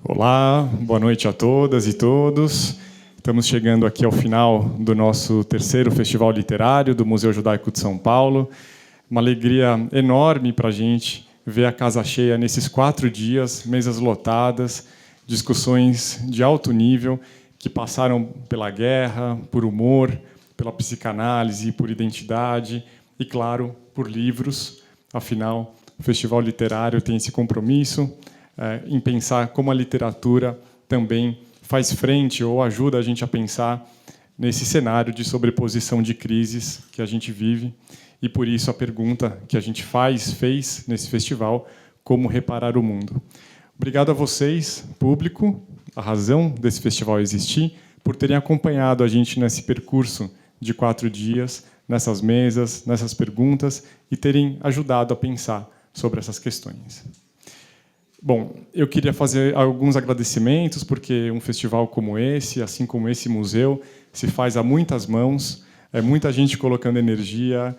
Olá, boa noite a todas e todos. Estamos chegando aqui ao final do nosso terceiro Festival Literário do Museu Judaico de São Paulo. Uma alegria enorme para a gente ver a casa cheia nesses 4 dias, mesas lotadas, discussões de alto nível que passaram pela guerra, por humor, pela psicanálise, por identidade e, claro, por livros. Afinal, o Festival Literário tem esse compromisso em pensar como a literatura também faz frente ou ajuda a gente a pensar nesse cenário de sobreposição de crises que a gente vive. E, por isso, a pergunta que a gente fez nesse festival, como reparar o mundo. Obrigado a vocês, público, a razão desse festival existir, por terem acompanhado a gente nesse percurso de 4 dias, nessas mesas, nessas perguntas, e terem ajudado a pensar sobre essas questões. Bom, eu queria fazer alguns agradecimentos, porque um festival como esse, assim como esse museu, se faz a muitas mãos, muita gente colocando energia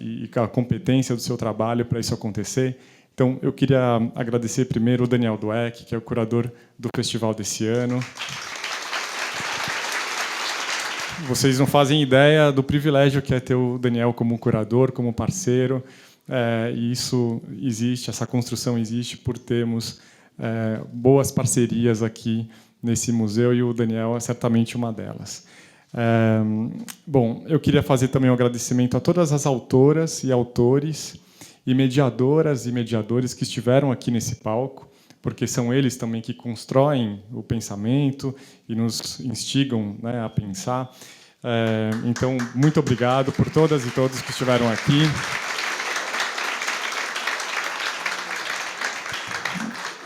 e a competência do seu trabalho para isso acontecer. Então, eu queria agradecer primeiro o Daniel Dweck, que é o curador do festival desse ano. Vocês não fazem ideia do privilégio que é ter o Daniel como curador, como parceiro. E isso existe, essa construção existe por termos boas parcerias aqui nesse museu, e o Daniel é certamente uma delas. Bom, eu queria fazer também um agradecimento a todas as autoras e autores, e mediadoras e mediadores que estiveram aqui nesse palco, porque são eles também que constroem o pensamento e nos instigam, né, a pensar. Então, muito obrigado por todas e todos que estiveram aqui.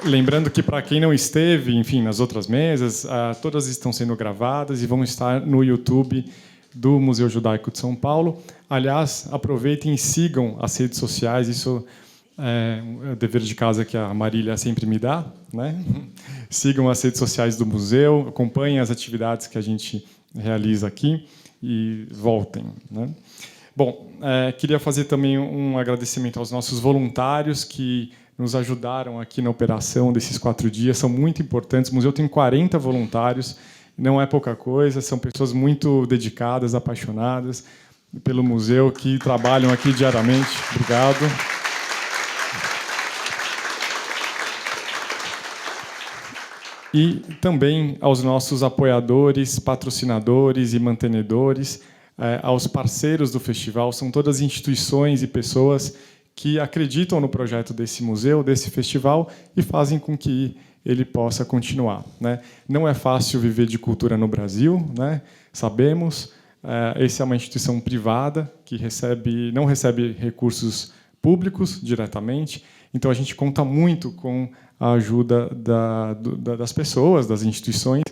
Lembrando que, para quem não esteve, enfim, nas outras mesas, todas estão sendo gravadas e vão estar no YouTube do Museu Judaico de São Paulo. Aliás, aproveitem e sigam as redes sociais. Isso é o dever de casa que a Marília sempre me dá, né? Sigam as redes sociais do museu, acompanhem as atividades que a gente realiza aqui e voltem, né? Bom, queria fazer também um agradecimento aos nossos voluntários que nos ajudaram aqui na operação desses 4 dias, são muito importantes. O museu tem 40 voluntários, não é pouca coisa, são pessoas muito dedicadas, apaixonadas pelo museu, que trabalham aqui diariamente. Obrigado. E também aos nossos apoiadores, patrocinadores e mantenedores, aos parceiros do festival, são todas instituições e pessoas que acreditam no projeto desse museu, desse festival, e fazem com que ele possa continuar, né? Não é fácil viver de cultura no Brasil, né? Sabemos. Essa é uma instituição privada que não recebe recursos públicos diretamente, então a gente conta muito com a ajuda das pessoas, das instituições,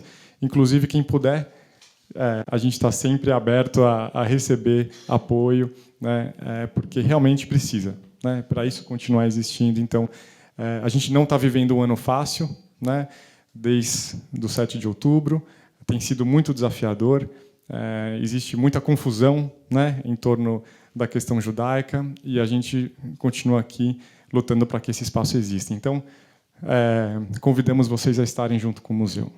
inclusive quem puder. A gente está sempre aberto a receber apoio, né? Porque realmente precisa, né, para isso continuar existindo. Então, a gente não está vivendo um ano fácil, né, desde o 7 de outubro, tem sido muito desafiador, existe muita confusão, né, em torno da questão judaica, e a gente continua aqui lutando para que esse espaço exista. Então, convidamos vocês a estarem junto com o museu.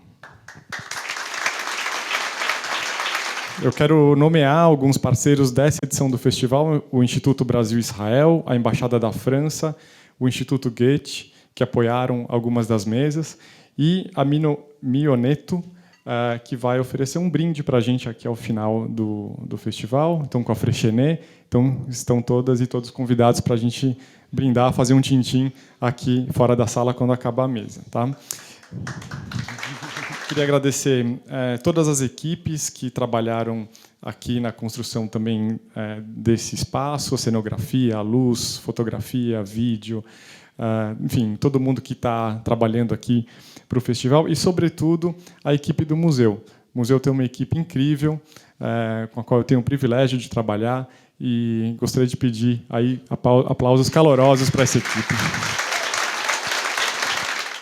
Eu quero nomear alguns parceiros dessa edição do festival: o Instituto Brasil-Israel, a Embaixada da França, o Instituto Goethe, que apoiaram algumas das mesas, e a Mioneto, que vai oferecer um brinde para a gente aqui ao final do festival, então com a Freixenet. Então, estão todas e todos convidados para a gente brindar, fazer um tintim aqui fora da sala quando acabar a mesa, tá? Queria agradecer todas as equipes que trabalharam aqui na construção também desse espaço: a cenografia, a luz, fotografia, vídeo, enfim, todo mundo que está trabalhando aqui para o festival, e, sobretudo, a equipe do museu. O museu tem uma equipe incrível, com a qual eu tenho o privilégio de trabalhar, e gostaria de pedir aí aplausos calorosos para essa equipe.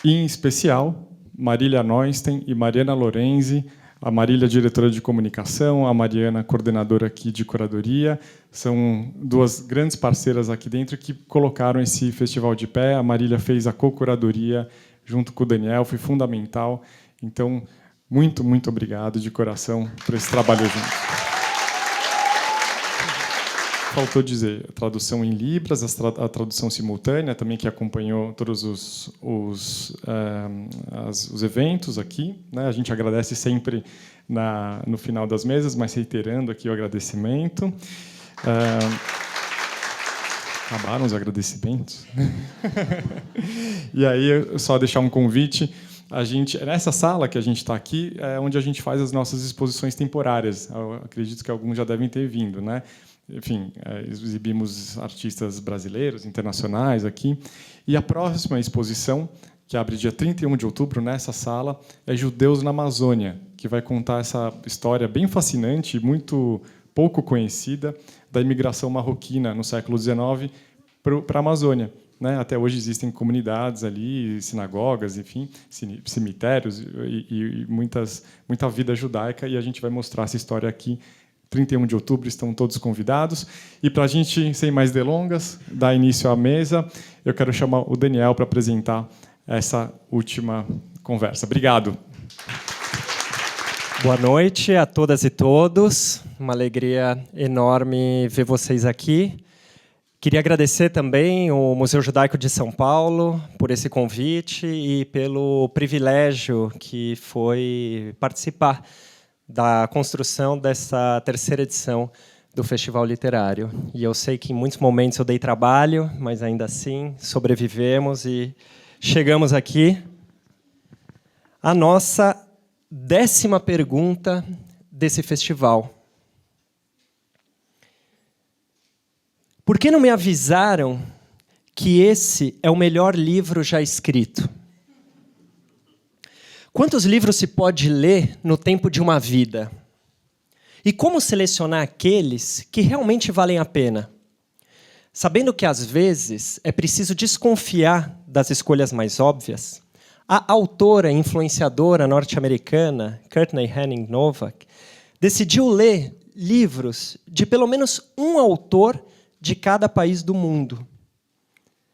Em especial, Marília Neustein e Mariana Lorenzi, a Marília, diretora de comunicação, a Mariana, coordenadora aqui de curadoria. São 2 grandes parceiras aqui dentro que colocaram esse festival de pé. A Marília fez a co-curadoria junto com o Daniel, foi fundamental. Então, muito, muito obrigado de coração por esse trabalho junto. Faltou dizer a tradução em Libras, a tradução simultânea também, que acompanhou todos os eventos aqui, né? A gente agradece sempre no final das mesas, mas reiterando aqui o agradecimento. Acabaram os agradecimentos. E aí, só deixar um convite. Nessa sala que a gente está aqui, é onde a gente faz as nossas exposições temporárias. Eu acredito que alguns já devem ter vindo, né? Enfim, exibimos artistas brasileiros, internacionais aqui. E a próxima exposição, que abre dia 31 de outubro, nessa sala, é Judeus na Amazônia, que vai contar essa história bem fascinante e muito pouco conhecida da imigração marroquina no século XIX para a Amazônia. Né? Até hoje existem comunidades ali, sinagogas, enfim, cemitérios e muita vida judaica, e a gente vai mostrar essa história aqui. 31 de outubro, estão todos convidados. E, para a gente, sem mais delongas, dar início à mesa, eu quero chamar o Daniel para apresentar essa última conversa. Obrigado. Boa noite a todas e todos. Uma alegria enorme ver vocês aqui. Queria agradecer também o Museu Judaico de São Paulo por esse convite e pelo privilégio que foi participar da construção dessa terceira edição do Festival Literário. E eu sei que em muitos momentos eu dei trabalho, mas ainda assim sobrevivemos e chegamos aqui. A nossa 10ª pergunta desse festival. Por que não me avisaram que esse é o melhor livro já escrito? Quantos livros se pode ler no tempo de uma vida? E como selecionar aqueles que realmente valem a pena? Sabendo que, às vezes, é preciso desconfiar das escolhas mais óbvias, a autora e influenciadora norte-americana Courtney Henning Novak decidiu ler livros de pelo menos um autor de cada país do mundo.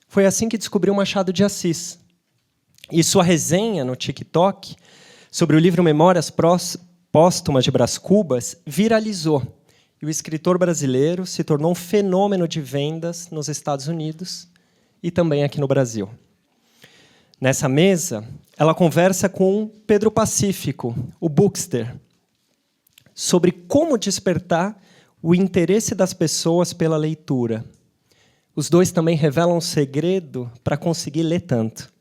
Foi assim que descobriu Machado de Assis. E sua resenha no TikTok sobre o livro Memórias Póstumas de Brás Cubas viralizou. E o escritor brasileiro se tornou um fenômeno de vendas nos Estados Unidos e também aqui no Brasil. Nessa mesa, ela conversa com Pedro Pacífico, o Bookster, sobre como despertar o interesse das pessoas pela leitura. Os dois também revelam um segredo para conseguir ler tanto.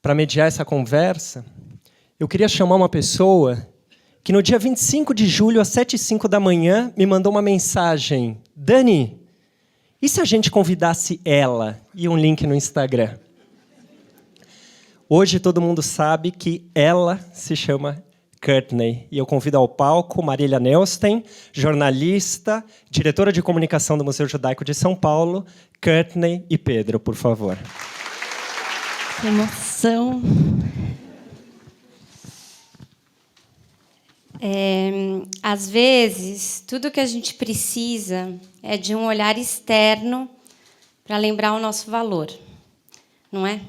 Para mediar essa conversa, eu queria chamar uma pessoa que no dia 25 de julho, às 7h05 da manhã, me mandou uma mensagem. Dani, e se a gente convidasse ela? E um link no Instagram. Hoje todo mundo sabe que ela se chama Courtney. E eu convido ao palco Marília Neustein, jornalista, diretora de comunicação do Museu Judaico de São Paulo, Courtney e Pedro, por favor. Que emoção. Às vezes, tudo que a gente precisa é de um olhar externo para lembrar o nosso valor, não é?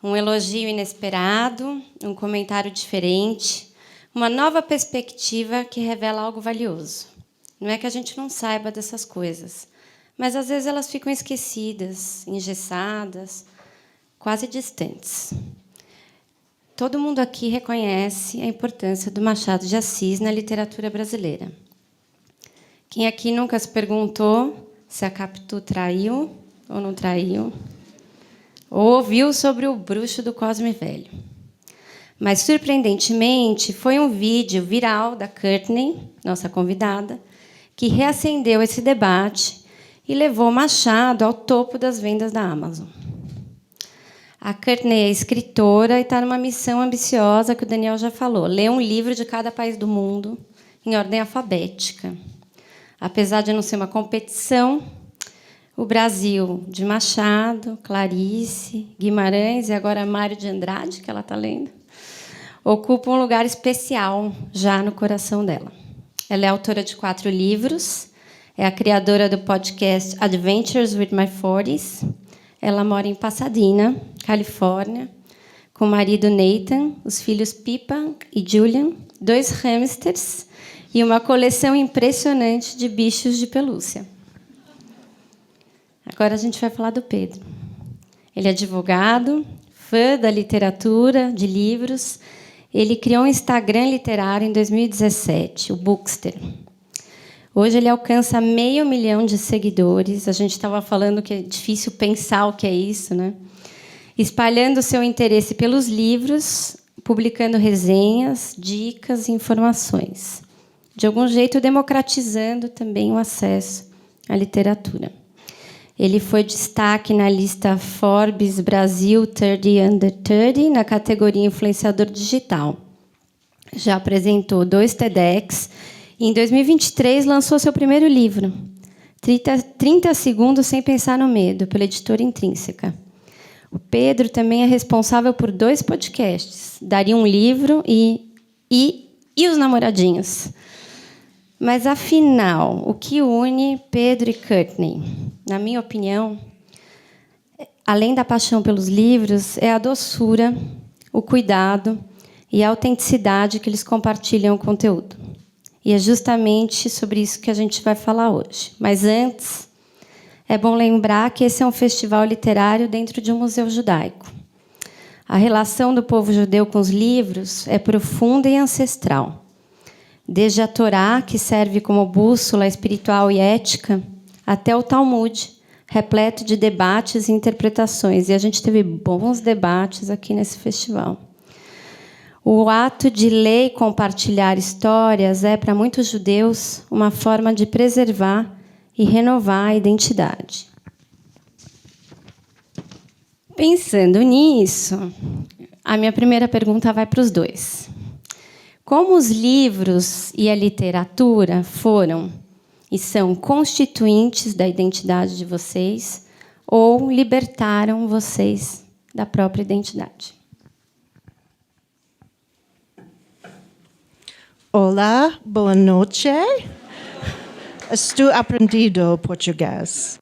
Um elogio inesperado, um comentário diferente, uma nova perspectiva que revela algo valioso. Não é que a gente não saiba dessas coisas, mas às vezes elas ficam esquecidas, engessadas, quase distantes. Todo mundo aqui reconhece a importância do Machado de Assis na literatura brasileira. Quem aqui nunca se perguntou se a Capitu traiu ou não traiu? Ou ouviu sobre o bruxo do Cosme Velho? Mas, surpreendentemente, foi um vídeo viral da Courtney, nossa convidada, que reacendeu esse debate e levou Machado ao topo das vendas da Amazon. A Courtney é escritora e está numa missão ambiciosa que o Daniel já falou, ler um livro de cada país do mundo em ordem alfabética. Apesar de não ser uma competição, o Brasil de Machado, Clarice, Guimarães e agora Mário de Andrade, que ela está lendo, ocupa um lugar especial já no coração dela. Ela é autora de 4 livros, é a criadora do podcast Adventures with My 40s. Ela mora em Pasadena, Califórnia, com o marido Nathan, os filhos Pippa e Julian, 2 hamsters e uma coleção impressionante de bichos de pelúcia. Agora a gente vai falar do Pedro. Ele é advogado, fã da literatura, de livros. Ele criou um Instagram literário em 2017, o Bookster. Hoje ele alcança 500 mil de seguidores. A gente estava falando que é difícil pensar o que é isso, né? Espalhando seu interesse pelos livros, publicando resenhas, dicas e informações. De algum jeito, democratizando também o acesso à literatura. Ele foi destaque na lista Forbes Brasil 30 Under 30, na categoria Influenciador Digital. Já apresentou 2 TEDx e, em 2023, lançou seu primeiro livro, 30 Segundos Sem Pensar no Medo, pela editora Intrínseca. O Pedro também é responsável por 2 podcasts, Daria um Livro e Os Namoradinhos. Mas, afinal, o que une Pedro e Courtney? Na minha opinião, além da paixão pelos livros, é a doçura, o cuidado e a autenticidade que eles compartilham o conteúdo. E é justamente sobre isso que a gente vai falar hoje. Mas antes, é bom lembrar que esse é um festival literário dentro de um museu judaico. A relação do povo judeu com os livros é profunda e ancestral. Desde a Torá, que serve como bússola espiritual e ética, até o Talmud, repleto de debates e interpretações. E a gente teve bons debates aqui nesse festival. O ato de ler e compartilhar histórias é, para muitos judeus, uma forma de preservar e renovar a identidade. Pensando nisso, a minha primeira pergunta vai para os 2. Como os livros e a literatura foram e são constituintes da identidade de vocês ou libertaram vocês da própria identidade? Olá, boa noite. Estou aprendendo português.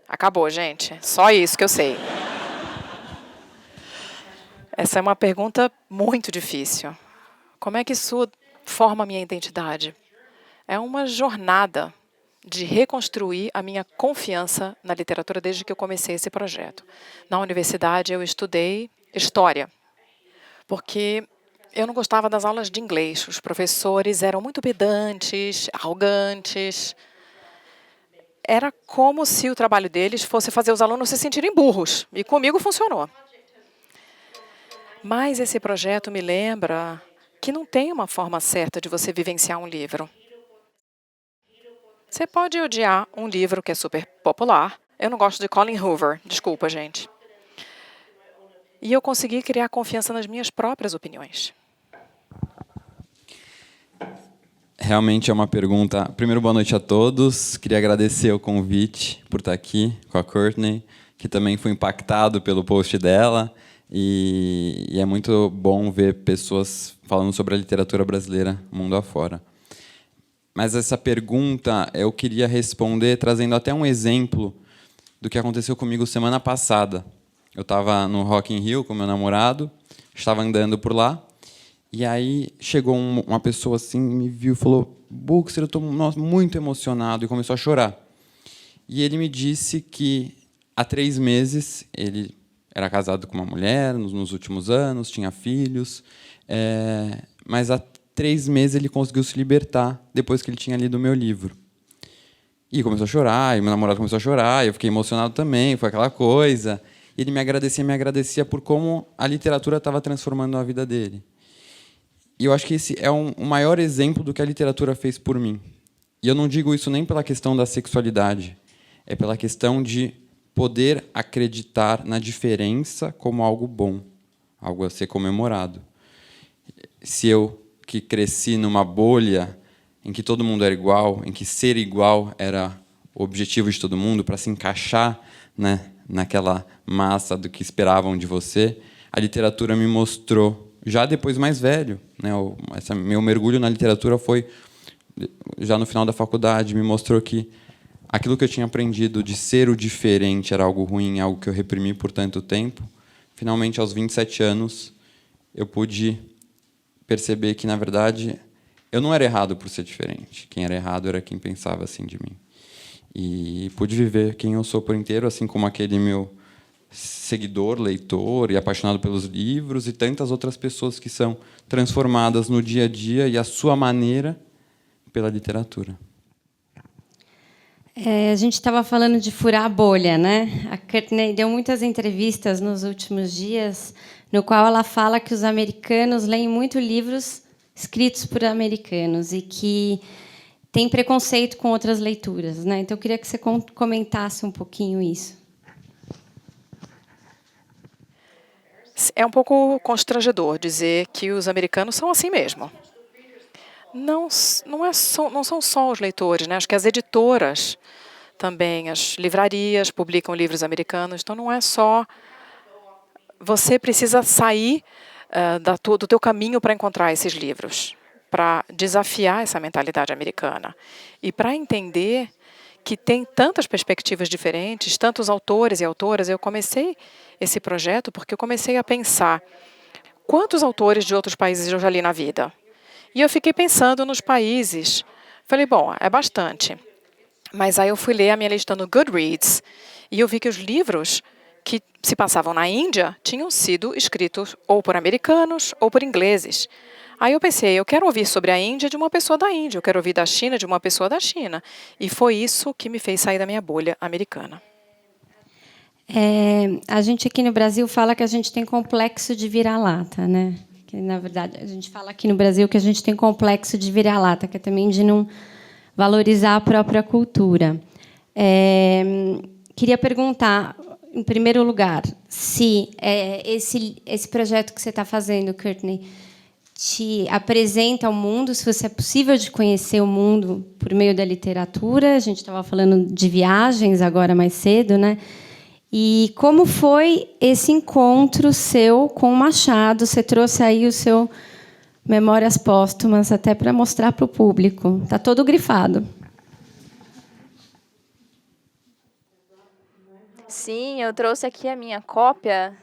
Acabou, gente. Só isso que eu sei. Essa é uma pergunta muito difícil. Como é que isso forma a minha identidade? É uma jornada de reconstruir a minha confiança na literatura desde que eu comecei esse projeto. Na universidade, eu estudei História, porque eu não gostava das aulas de inglês. Os professores eram muito pedantes, arrogantes. Era como se o trabalho deles fosse fazer os alunos se sentirem burros. E comigo funcionou. Mas esse projeto me lembra que não tem uma forma certa de você vivenciar um livro. Você pode odiar um livro que é super popular. Eu não gosto de Colin Hoover. Desculpa, gente. E eu consegui criar confiança nas minhas próprias opiniões. Realmente é uma pergunta... Primeiro, boa noite a todos. Queria agradecer o convite por estar aqui com a Courtney, que também foi impactado pelo post dela. E é muito bom ver pessoas falando sobre a literatura brasileira mundo afora. Mas essa pergunta eu queria responder trazendo até um exemplo do que aconteceu comigo semana passada. Eu estava no Rock in Rio com meu namorado, estava andando por lá, e aí chegou uma pessoa assim, me viu e falou: "Bookster, eu estou muito emocionado", e começou a chorar. E ele me disse que há 3 meses ele era casado com uma mulher nos últimos anos, tinha filhos, mas há 3 meses ele conseguiu se libertar depois que ele tinha lido o meu livro. E começou a chorar, e meu namorado começou a chorar, e eu fiquei emocionado também, foi aquela coisa. E ele me agradecia por como a literatura estava transformando a vida dele. E eu acho que esse é o maior exemplo do que a literatura fez por mim. E eu não digo isso nem pela questão da sexualidade, é pela questão de poder acreditar na diferença como algo bom, algo a ser comemorado. Se eu, que cresci numa bolha em que todo mundo era igual, em que ser igual era o objetivo de todo mundo, para se encaixar, né, naquela massa do que esperavam de você, a literatura me mostrou, já depois mais velho, né, meu mergulho na literatura foi já no final da faculdade, me mostrou que aquilo que eu tinha aprendido de ser o diferente era algo ruim, algo que eu reprimi por tanto tempo, finalmente, aos 27 anos, eu pude perceber que, na verdade, eu não era errado por ser diferente. Quem era errado era quem pensava assim de mim. E pude viver quem eu sou por inteiro, assim como aquele meu seguidor, leitor e apaixonado pelos livros e tantas outras pessoas que são transformadas no dia a dia e à sua maneira pela literatura. A gente estava falando de furar a bolha, né? A Courtney deu muitas entrevistas nos últimos dias, no qual ela fala que os americanos leem muito livros escritos por americanos e que tem preconceito com outras leituras, né? Então eu queria que você comentasse um pouquinho isso. É um pouco constrangedor dizer que os americanos são assim mesmo. Não são só os leitores, né? Acho que as editoras também, as livrarias publicam livros americanos. Então, não é só... Você precisa sair do teu caminho para encontrar esses livros, para desafiar essa mentalidade americana. E para entender que tem tantas perspectivas diferentes, tantos autores e autoras. Eu comecei esse projeto porque eu comecei a pensar quantos autores de outros países eu já li na vida. E eu fiquei pensando nos países. Falei, bom, é bastante. Mas aí eu fui ler a minha lista no Goodreads e eu vi que os livros que se passavam na Índia tinham sido escritos ou por americanos ou por ingleses. Aí eu pensei, eu quero ouvir sobre a Índia de uma pessoa da Índia, eu quero ouvir da China de uma pessoa da China. E foi isso que me fez sair da minha bolha americana. A gente aqui no Brasil fala que a gente tem complexo de vira-lata, né? Que, na verdade, a gente fala aqui no Brasil que a gente tem complexo de vira-lata, que é também de não valorizar a própria cultura. Queria perguntar, em primeiro lugar, se esse projeto que você está fazendo, Courtney, te apresenta ao mundo, se é possível de conhecer o mundo por meio da literatura. A gente estava falando de viagens agora mais cedo, né? E como foi esse encontro seu com o Machado? Você trouxe aí o seu Memórias Póstumas até para mostrar para o público. Está todo grifado. Sim, eu trouxe aqui a minha cópia.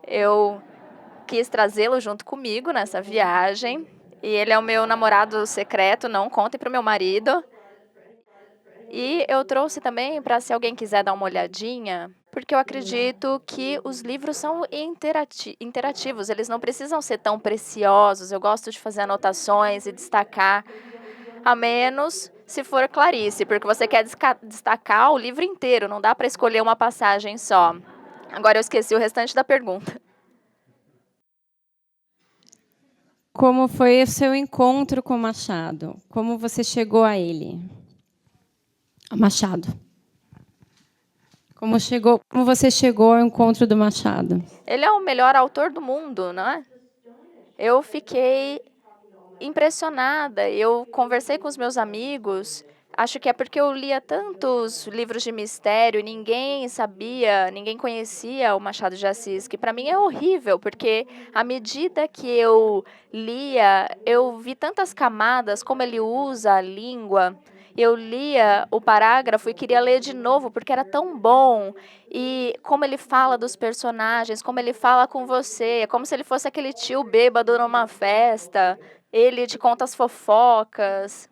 Eu quis trazê-lo junto comigo nessa viagem. E ele é o meu namorado secreto, não contem para o meu marido. E eu trouxe também para, se alguém quiser dar uma olhadinha, porque eu acredito que os livros são interativos, eles não precisam ser tão preciosos. Eu gosto de fazer anotações e destacar, a menos se for Clarice, porque você quer destacar o livro inteiro, não dá para escolher uma passagem só. Agora eu esqueci o restante da pergunta. Como foi o seu encontro com o Machado? Como você chegou a ele? Machado. Como você chegou ao encontro do Machado? Ele é o melhor autor do mundo, não é? Eu fiquei impressionada. Eu conversei com os meus amigos. Acho que é porque eu lia tantos livros de mistério e ninguém sabia, ninguém conhecia o Machado de Assis, que para mim é horrível, porque à medida que eu lia, eu vi tantas camadas, como ele usa a língua. Eu lia o parágrafo e queria ler de novo, porque era tão bom. E como ele fala dos personagens, como ele fala com você. É como se ele fosse aquele tio bêbado numa festa. Ele te conta as fofocas.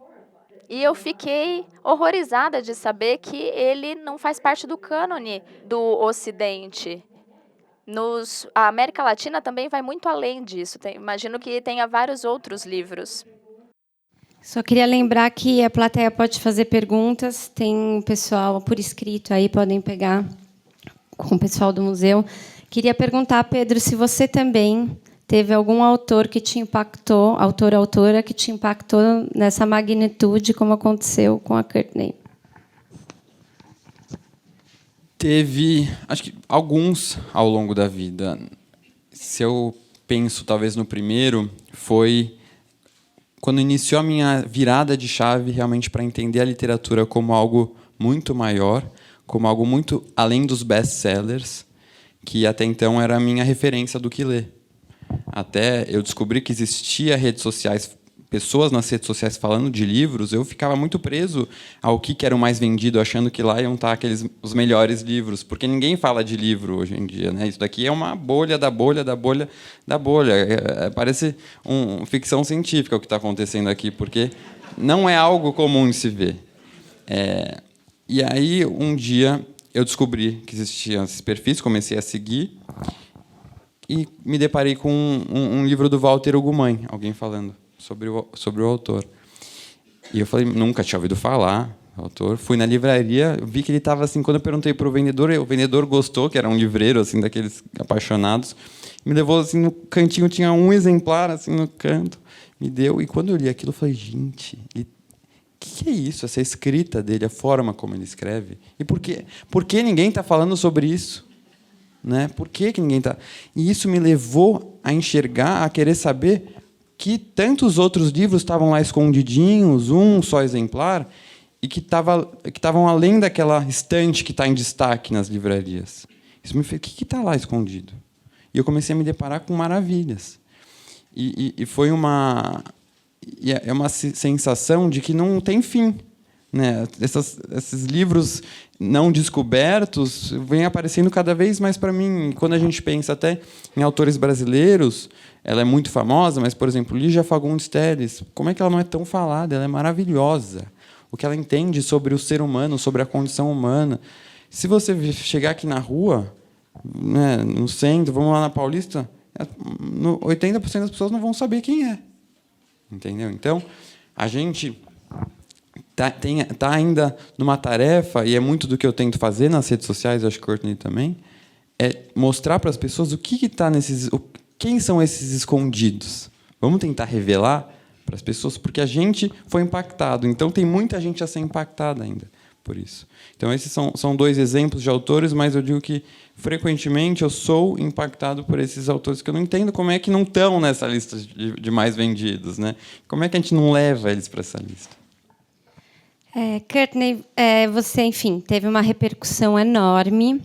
E eu fiquei horrorizada de saber que ele não faz parte do cânone do Ocidente. A América Latina também vai muito além disso. Imagino que tenha vários outros livros. Só queria lembrar que a plateia pode fazer perguntas. Tem um pessoal por escrito aí, podem pegar com o pessoal do museu. Queria perguntar, Pedro, se você também teve algum autor que te impactou, autor ou autora, que te impactou nessa magnitude, como aconteceu com a Courtney. Teve, acho que alguns ao longo da vida. Se eu penso, talvez, no primeiro, foi quando iniciou a minha virada de chave realmente para entender a literatura como algo muito maior, como algo muito além dos best-sellers, que até então era a minha referência do que ler. Até eu descobri que existia redes sociais pessoas nas redes sociais falando de livros, eu ficava muito preso ao que era o mais vendido, achando que lá iam estar os melhores livros, porque ninguém fala de livro hoje em dia, né? Isso daqui é uma bolha da bolha da bolha da bolha. Parece ficção científica o que está acontecendo aqui, porque não é algo comum de se ver. E aí, um dia, eu descobri que existiam esses perfis, comecei a seguir, e me deparei com um livro do Walter Ugumãe, alguém falando sobre o autor. E eu falei, nunca tinha ouvido falar do autor. Fui na livraria, vi que ele estava assim, quando eu perguntei para o vendedor gostou, que era um livreiro assim daqueles apaixonados, me levou assim no cantinho, tinha um exemplar assim no canto, me deu, e quando eu li aquilo, eu falei, gente, o que é isso? Essa escrita dele, a forma como ele escreve. E por que ninguém está falando sobre isso? Né? Por que ninguém está... E isso me levou a enxergar, a querer saber que tantos outros livros estavam lá escondidinhos, um só exemplar, e que estavam além daquela estante que está em destaque nas livrarias. Isso me fez, o que está lá escondido? E eu comecei a me deparar com maravilhas. E foi é uma sensação de que não tem fim, né? Esses livros não descobertos vêm aparecendo cada vez mais para mim. Quando a gente pensa até em autores brasileiros, ela é muito famosa, mas, por exemplo, Lígia Fagundes Telles, como é que ela não é tão falada? Ela é maravilhosa. O que ela entende sobre o ser humano, sobre a condição humana. Se você chegar aqui na rua, né, no centro, vamos lá na Paulista, 80% das pessoas não vão saber quem é. Entendeu? Então, a gente está ainda numa tarefa, e é muito do que eu tento fazer nas redes sociais, eu acho que o Courtney também, é mostrar para as pessoas o que está quem são esses escondidos. Vamos tentar revelar para as pessoas, porque a gente foi impactado. Então, tem muita gente a ser impactada ainda por isso. Então, esses são dois exemplos de autores, mas eu digo que, frequentemente, eu sou impactado por esses autores que eu não entendo como é que não estão nessa lista de mais vendidos, né? Como é que a gente não leva eles para essa lista? Courtney, você, enfim, teve uma repercussão enorme,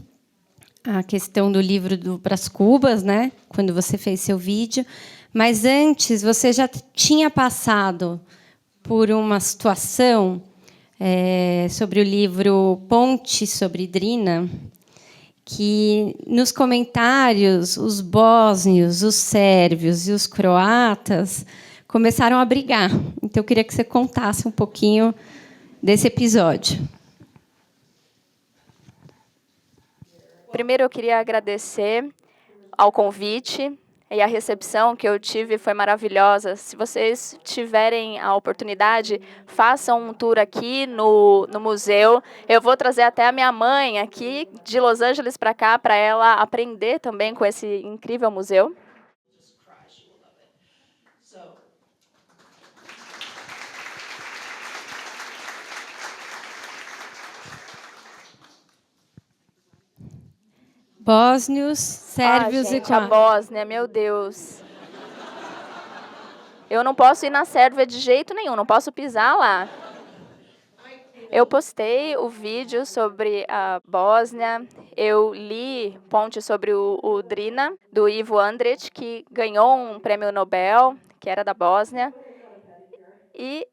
a questão do livro do Brás Cubas, né? Quando você fez seu vídeo. Mas antes, você já tinha passado por uma situação sobre o livro Ponte sobre Drina, que, nos comentários, os bósnios, os sérvios e os croatas começaram a brigar. Então, eu queria que você contasse um pouquinho desse episódio. Primeiro, eu queria agradecer ao convite, e a recepção que eu tive foi maravilhosa. Se vocês tiverem a oportunidade, façam um tour aqui no museu. Eu vou trazer até a minha mãe aqui, de Los Angeles para cá, para ela aprender também com esse incrível museu. Bósnios, sérvios gente, e a croatas. Bósnia, meu Deus. Eu não posso ir na Sérvia de jeito nenhum, não posso pisar lá. Eu postei o vídeo sobre a Bósnia, eu li Ponte sobre o Drina, do Ivo Andrić, que ganhou um prêmio Nobel, que era da Bósnia. E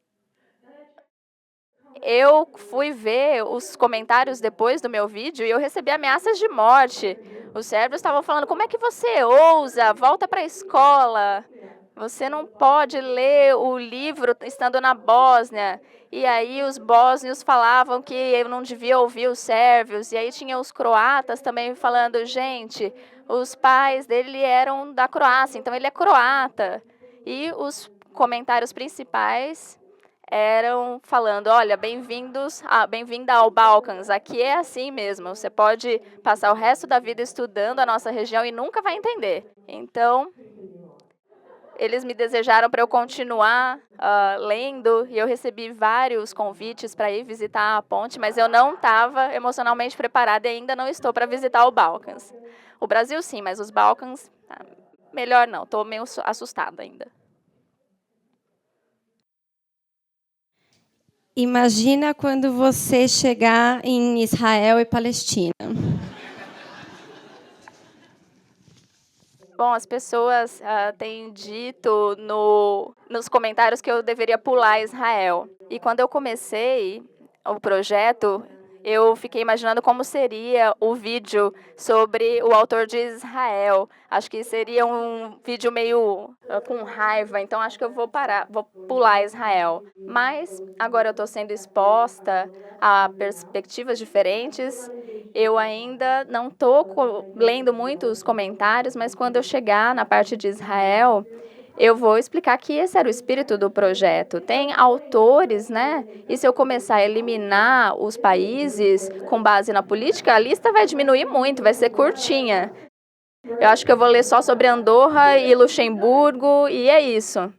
eu fui ver os comentários depois do meu vídeo e eu recebi ameaças de morte. Os sérvios estavam falando, como é que você ousa? Volta para a escola. Você não pode ler o livro estando na Bósnia. E aí os bósnios falavam que eu não devia ouvir os sérvios. E aí tinha os croatas também falando, gente, os pais dele eram da Croácia, então ele é croata. E os comentários principais eram falando, olha, bem-vinda ao Balcãs, aqui é assim mesmo, você pode passar o resto da vida estudando a nossa região e nunca vai entender. Então, eles me desejaram para eu continuar lendo, e eu recebi vários convites para ir visitar a ponte, mas eu não estava emocionalmente preparada e ainda não estou para visitar o Balcãs. O Brasil, sim, mas os Balcãs, melhor não, estou meio assustada ainda. Imagina quando você chegar em Israel e Palestina. Bom, as pessoas têm dito nos comentários que eu deveria pular Israel. E quando eu comecei o projeto, eu fiquei imaginando como seria o vídeo sobre o autor de Israel. Acho que seria um vídeo meio com raiva, então acho que eu vou pular Israel. Mas agora eu estou sendo exposta a perspectivas diferentes. Eu ainda não estou lendo muitos comentários, mas quando eu chegar na parte de Israel, eu vou explicar que esse era o espírito do projeto. Tem autores, né? E se eu começar a eliminar os países com base na política, a lista vai diminuir muito, vai ser curtinha. Eu acho que eu vou ler só sobre Andorra e Luxemburgo, e é isso.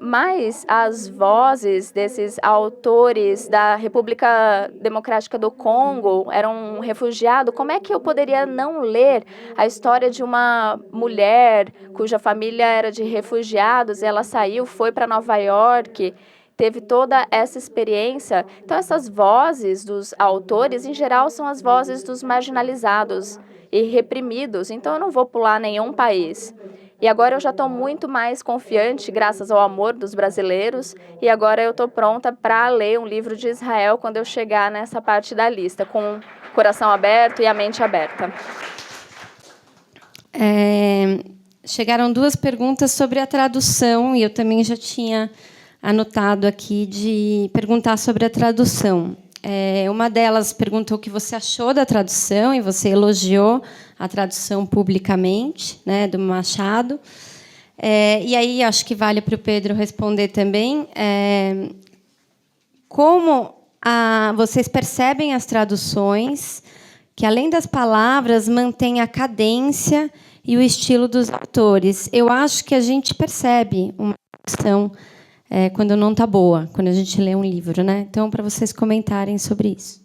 Mas as vozes desses autores da República Democrática do Congo eram refugiados. Como é que eu poderia não ler a história de uma mulher cuja família era de refugiados? Ela saiu, foi para Nova York, teve toda essa experiência. Então, essas vozes dos autores, em geral, são as vozes dos marginalizados e reprimidos. Então, eu não vou pular nenhum país. E agora eu já estou muito mais confiante, graças ao amor dos brasileiros, e agora eu estou pronta para ler um livro de Israel quando eu chegar nessa parte da lista, com o coração aberto e a mente aberta. Chegaram 2 perguntas sobre a tradução, e eu também já tinha anotado aqui de perguntar sobre a tradução. Uma delas perguntou o que você achou da tradução, e você elogiou a tradução publicamente, né, do Machado. E aí acho que vale para o Pedro responder também. Como vocês percebem as traduções que, além das palavras, mantém a cadência e o estilo dos autores? Eu acho que a gente percebe uma tradução quando não está boa, quando a gente lê um livro, né? Então, para vocês comentarem sobre isso.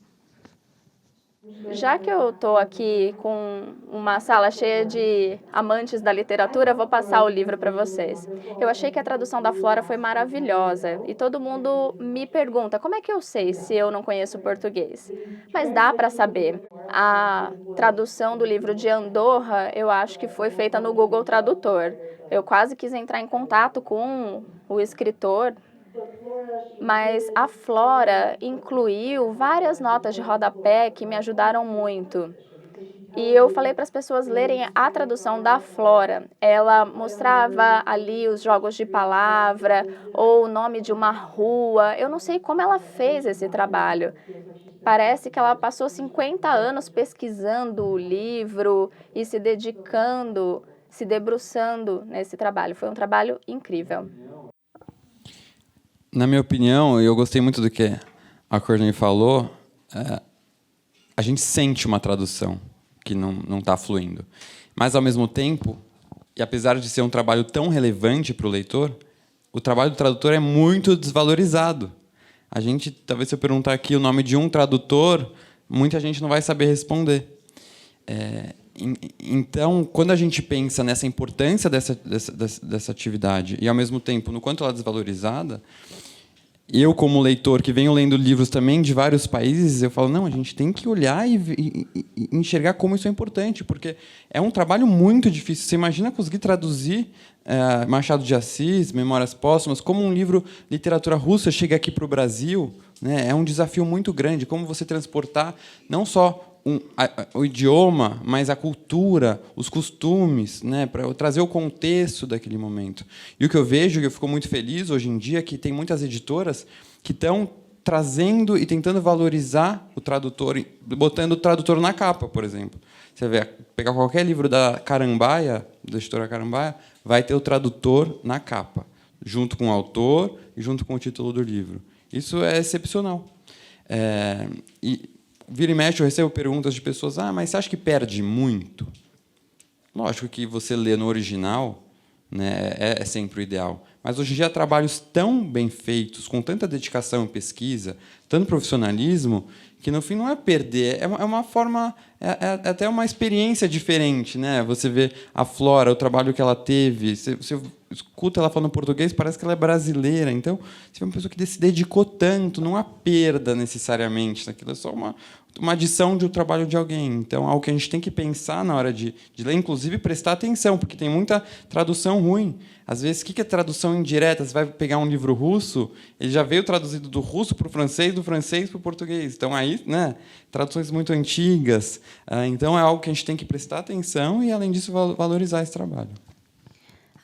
Já que eu estou aqui com uma sala cheia de amantes da literatura, vou passar o livro para vocês. Eu achei que a tradução da Flora foi maravilhosa e todo mundo me pergunta como é que eu sei se eu não conheço português. Mas dá para saber. A tradução do livro de Andorra, eu acho que foi feita no Google Tradutor. Eu quase quis entrar em contato com o escritor, mas a Flora incluiu várias notas de rodapé que me ajudaram muito. E eu falei para as pessoas lerem a tradução da Flora. Ela mostrava ali os jogos de palavra ou o nome de uma rua. Eu não sei como ela fez esse trabalho. Parece que ela passou 50 anos pesquisando o livro e se dedicando, se debruçando nesse trabalho. Foi um trabalho incrível. Na minha opinião, eu gostei muito do que a Courtney falou, a gente sente uma tradução que não está fluindo. Mas, ao mesmo tempo, e apesar de ser um trabalho tão relevante para o leitor, o trabalho do tradutor é muito desvalorizado. A gente, talvez se eu perguntar aqui o nome de um tradutor, muita gente não vai saber responder. Então, quando a gente pensa nessa importância dessa atividade e, ao mesmo tempo, no quanto ela é desvalorizada, eu, como leitor, que venho lendo livros também de vários países, eu falo, não, a gente tem que olhar e enxergar como isso é importante, porque é um trabalho muito difícil. Você imagina conseguir traduzir Machado de Assis, Memórias Póstumas, como um livro de literatura russa chega aqui para o Brasil, né? É um desafio muito grande, como você transportar não só o idioma, mas a cultura, os costumes, né, para trazer o contexto daquele momento. E o que eu vejo, que eu fico muito feliz hoje em dia, é que tem muitas editoras que estão trazendo e tentando valorizar o tradutor, botando o tradutor na capa, por exemplo. Você vê, pegar qualquer livro da Carambaia, da editora Carambaia, vai ter o tradutor na capa, junto com o autor e junto com o título do livro. Isso é excepcional. Vira e mexe, eu recebo perguntas de pessoas, mas você acha que perde muito? Lógico que você lê no original, né, é sempre o ideal. Mas, hoje em dia, há trabalhos tão bem feitos, com tanta dedicação e pesquisa, tanto profissionalismo, que, no fim, não é perder, é uma forma, é até uma experiência diferente. Né? Você vê a Flora, o trabalho que ela teve. Se escuta ela falando português, parece que ela é brasileira. Então, se é uma pessoa que se dedicou tanto, não há perda necessariamente. Aquilo é só uma adição do trabalho de alguém. Então, algo que a gente tem que pensar na hora de ler, inclusive prestar atenção, porque tem muita tradução ruim. Às vezes, o que é tradução indireta? Você vai pegar um livro russo, ele já veio traduzido do russo para o francês, do francês para o português. Então, aí, né, traduções muito antigas. Então, é algo que a gente tem que prestar atenção e, além disso, valorizar esse trabalho.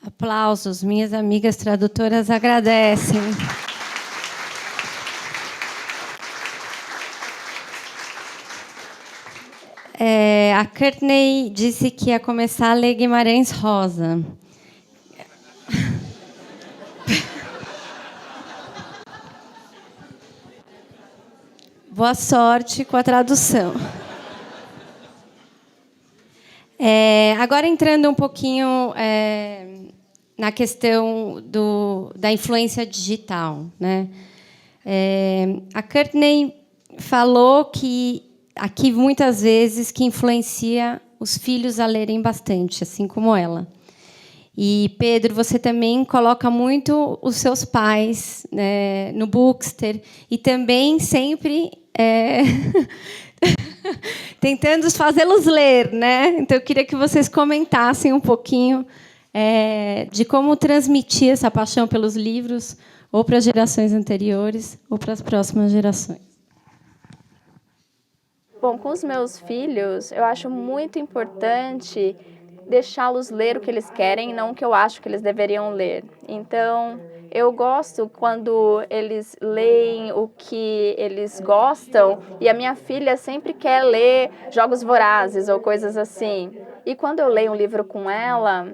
Aplausos. Minhas amigas tradutoras agradecem. A Courtney disse que ia começar a ler Guimarães Rosa. Boa sorte com a tradução. Agora, entrando um pouquinho na questão da influência digital, né? A Courtney falou que aqui muitas vezes que influencia os filhos a lerem bastante, assim como ela. E, Pedro, você também coloca muito os seus pais, né, no Bookster e também sempre tentando fazê-los ler, né? Então, eu queria que vocês comentassem um pouquinho de como transmitir essa paixão pelos livros ou para as gerações anteriores ou para as próximas gerações. Bom, com os meus filhos, eu acho muito importante deixá-los ler o que eles querem e não o que eu acho que eles deveriam ler. Então, eu gosto quando eles leem o que eles gostam e a minha filha sempre quer ler Jogos Vorazes ou coisas assim. E quando eu leio um livro com ela,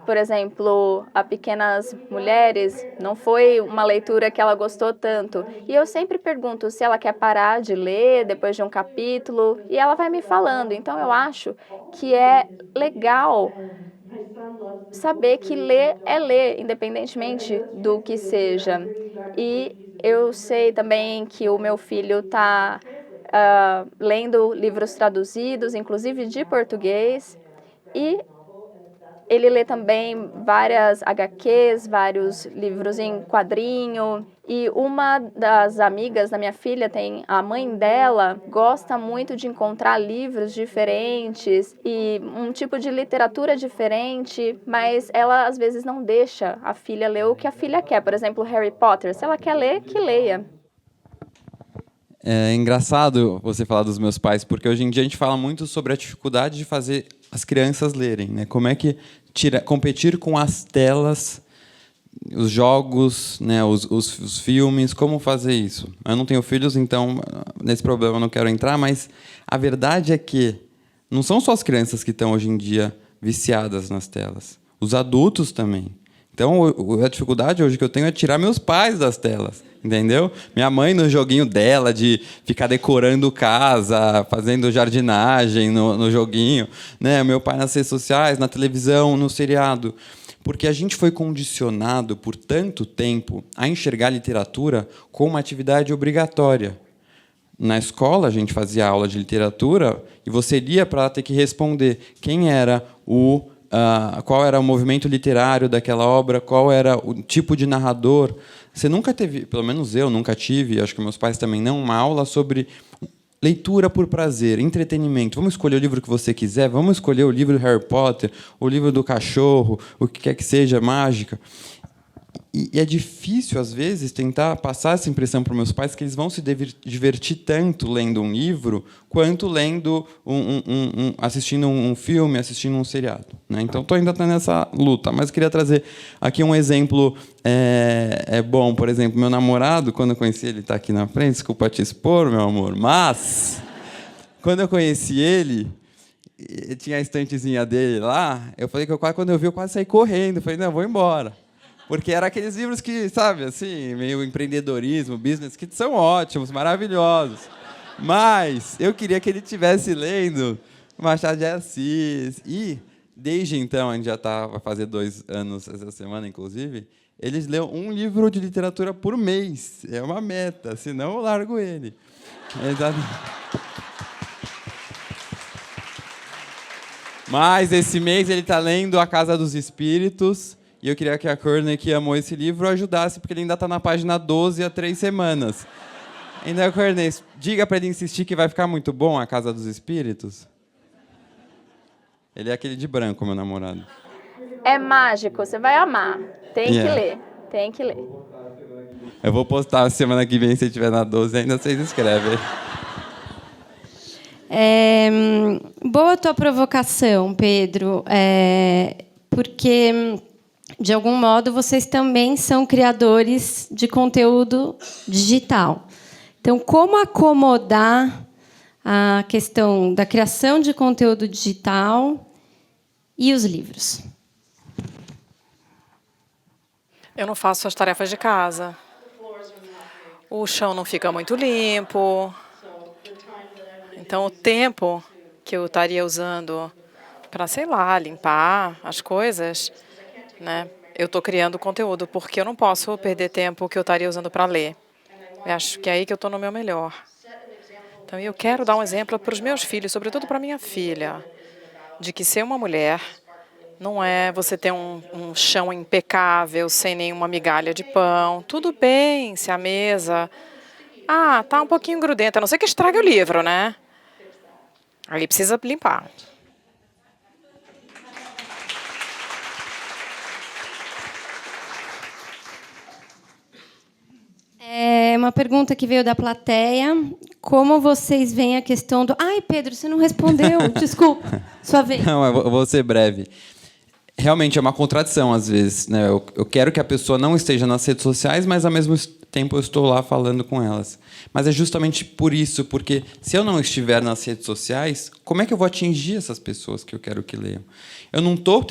por exemplo, A Pequenas Mulheres, não foi uma leitura que ela gostou tanto. E eu sempre pergunto se ela quer parar de ler depois de um capítulo, e ela vai me falando. Então, eu acho que é legal saber que ler é ler, independentemente do que seja. E eu sei também que o meu filho está lendo livros traduzidos, inclusive de português, e ele lê também várias HQs, vários livros em quadrinho. E uma das amigas da minha filha, a mãe dela, gosta muito de encontrar livros diferentes e um tipo de literatura diferente, mas ela, às vezes, não deixa a filha ler o que a filha quer. Por exemplo, Harry Potter. Se ela quer ler, que leia. É engraçado você falar dos meus pais, porque hoje em dia a gente fala muito sobre a dificuldade de fazer as crianças lerem, né? Como é que competir com as telas, os jogos, né? os filmes, como fazer isso? Eu não tenho filhos, então nesse problema eu não quero entrar, mas a verdade é que não são só as crianças que estão hoje em dia viciadas nas telas, os adultos também. Então, a dificuldade hoje que eu tenho é tirar meus pais das telas, entendeu? Minha mãe no joguinho dela de ficar decorando casa, fazendo jardinagem no joguinho, né? Meu pai nas redes sociais, na televisão, no seriado. Porque a gente foi condicionado por tanto tempo a enxergar a literatura como uma atividade obrigatória. Na escola, a gente fazia aula de literatura e você lia para ter que responder quem era qual era o movimento literário daquela obra, qual era o tipo de narrador. Você nunca teve, pelo menos eu nunca tive, acho que meus pais também não, uma aula sobre leitura por prazer, entretenimento. Vamos escolher o livro que você quiser, vamos escolher o livro do Harry Potter, o livro do cachorro, o que quer que seja, mágica. E é difícil, às vezes, tentar passar essa impressão para os meus pais que eles vão se divertir tanto lendo um livro quanto lendo assistindo um filme, assistindo um seriado, né? Então, estou ainda nessa luta, mas queria trazer aqui um exemplo bom. Por exemplo, meu namorado, quando eu conheci ele, está aqui na frente, desculpa te expor, meu amor, mas quando eu conheci ele, tinha a estantezinha dele lá, eu falei que quando eu vi, eu quase saí correndo, falei, não, eu vou embora. Porque eram aqueles livros que, sabe, assim, meio empreendedorismo, business, que são ótimos, maravilhosos. Mas eu queria que ele estivesse lendo Machado de Assis. E, desde então, a gente já vai fazer 2 anos essa semana, inclusive, eles lêem um livro de literatura por mês. É uma meta, senão eu largo ele. Mas esse mês ele está lendo A Casa dos Espíritos. E eu queria que a Courtney, que amou esse livro, ajudasse, porque ele ainda está na página 12 há 3 semanas. Então, Courtney, diga para ele insistir que vai ficar muito bom A Casa dos Espíritos. Ele é aquele de branco, meu namorado. É mágico, você vai amar. Tem que ler, tem que ler. Eu vou postar semana que vem, se tiver na 12, ainda vocês escrevem. Boa a tua provocação, Pedro, porque, de algum modo, vocês também são criadores de conteúdo digital. Então, como acomodar a questão da criação de conteúdo digital e os livros? Eu não faço as tarefas de casa. O chão não fica muito limpo. Então, o tempo que eu estaria usando para, sei lá, limpar as coisas, né? Eu estou criando conteúdo, porque eu não posso perder tempo que eu estaria usando para ler. Eu acho que é aí que eu estou no meu melhor. Então, eu quero dar um exemplo para os meus filhos, sobretudo para minha filha, de que ser uma mulher não é você ter um chão impecável, sem nenhuma migalha de pão. Tudo bem se a mesa tá um pouquinho grudenta, a não ser que estrague o livro, né? Ali precisa limpar. Uma pergunta que veio da plateia. Como vocês veem a questão do... Ai, Pedro, você não respondeu. Desculpa. Sua vez. Não, eu vou ser breve. Realmente é uma contradição, às vezes, né? Eu quero que a pessoa não esteja nas redes sociais, mas, ao mesmo tempo, eu estou lá falando com elas. Mas é justamente por isso, porque se eu não estiver nas redes sociais, como é que eu vou atingir essas pessoas que eu quero que leiam? Eu não estou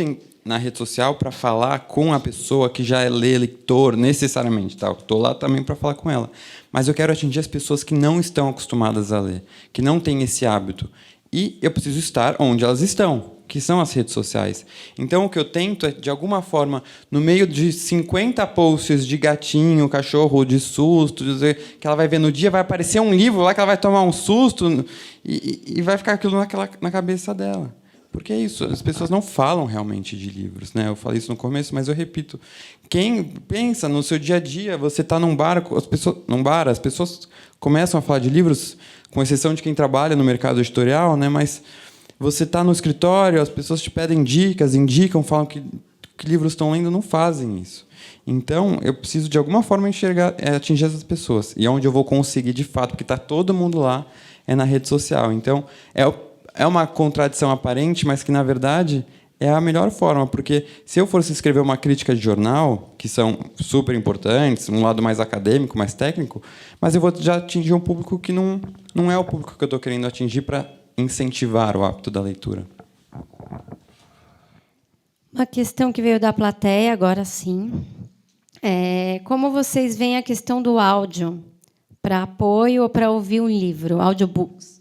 na rede social para falar com a pessoa que já é leitor, necessariamente. Tá? Estou lá também para falar com ela. Mas eu quero atingir as pessoas que não estão acostumadas a ler, que não têm esse hábito. E eu preciso estar onde elas estão, que são as redes sociais. Então, o que eu tento é, de alguma forma, no meio de 50 posts de gatinho, cachorro, de susto, que ela vai ver no dia, vai aparecer um livro lá que ela vai tomar um susto e vai ficar aquilo na cabeça dela. Porque é isso, as pessoas não falam realmente de livros, né? Eu falei isso no começo, mas eu repito. Quem pensa no seu dia a dia, você está num bar, as pessoas começam a falar de livros, com exceção de quem trabalha no mercado editorial, né? Mas você está no escritório, as pessoas te pedem dicas, indicam, falam que livros estão lendo, não fazem isso. Então, eu preciso, de alguma forma, atingir essas pessoas. E onde eu vou conseguir, de fato, porque está todo mundo lá, é na rede social. Então, é uma contradição aparente, mas que, na verdade, é a melhor forma. Porque se eu fosse escrever uma crítica de jornal, que são super importantes, um lado mais acadêmico, mais técnico, mas eu vou já atingir um público que não é o público que eu estou querendo atingir para incentivar o hábito da leitura. Uma questão que veio da plateia, agora sim. Como vocês veem a questão do áudio para apoio ou para ouvir um livro, audiobooks?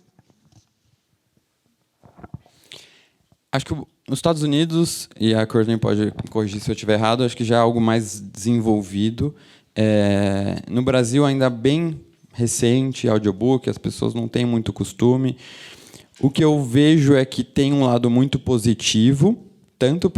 Acho que nos Estados Unidos, e a Courtney pode corrigir se eu estiver errado, acho que já é algo mais desenvolvido. No Brasil, ainda bem recente, audiobook, as pessoas não têm muito costume. O que eu vejo é que tem um lado muito positivo, tanto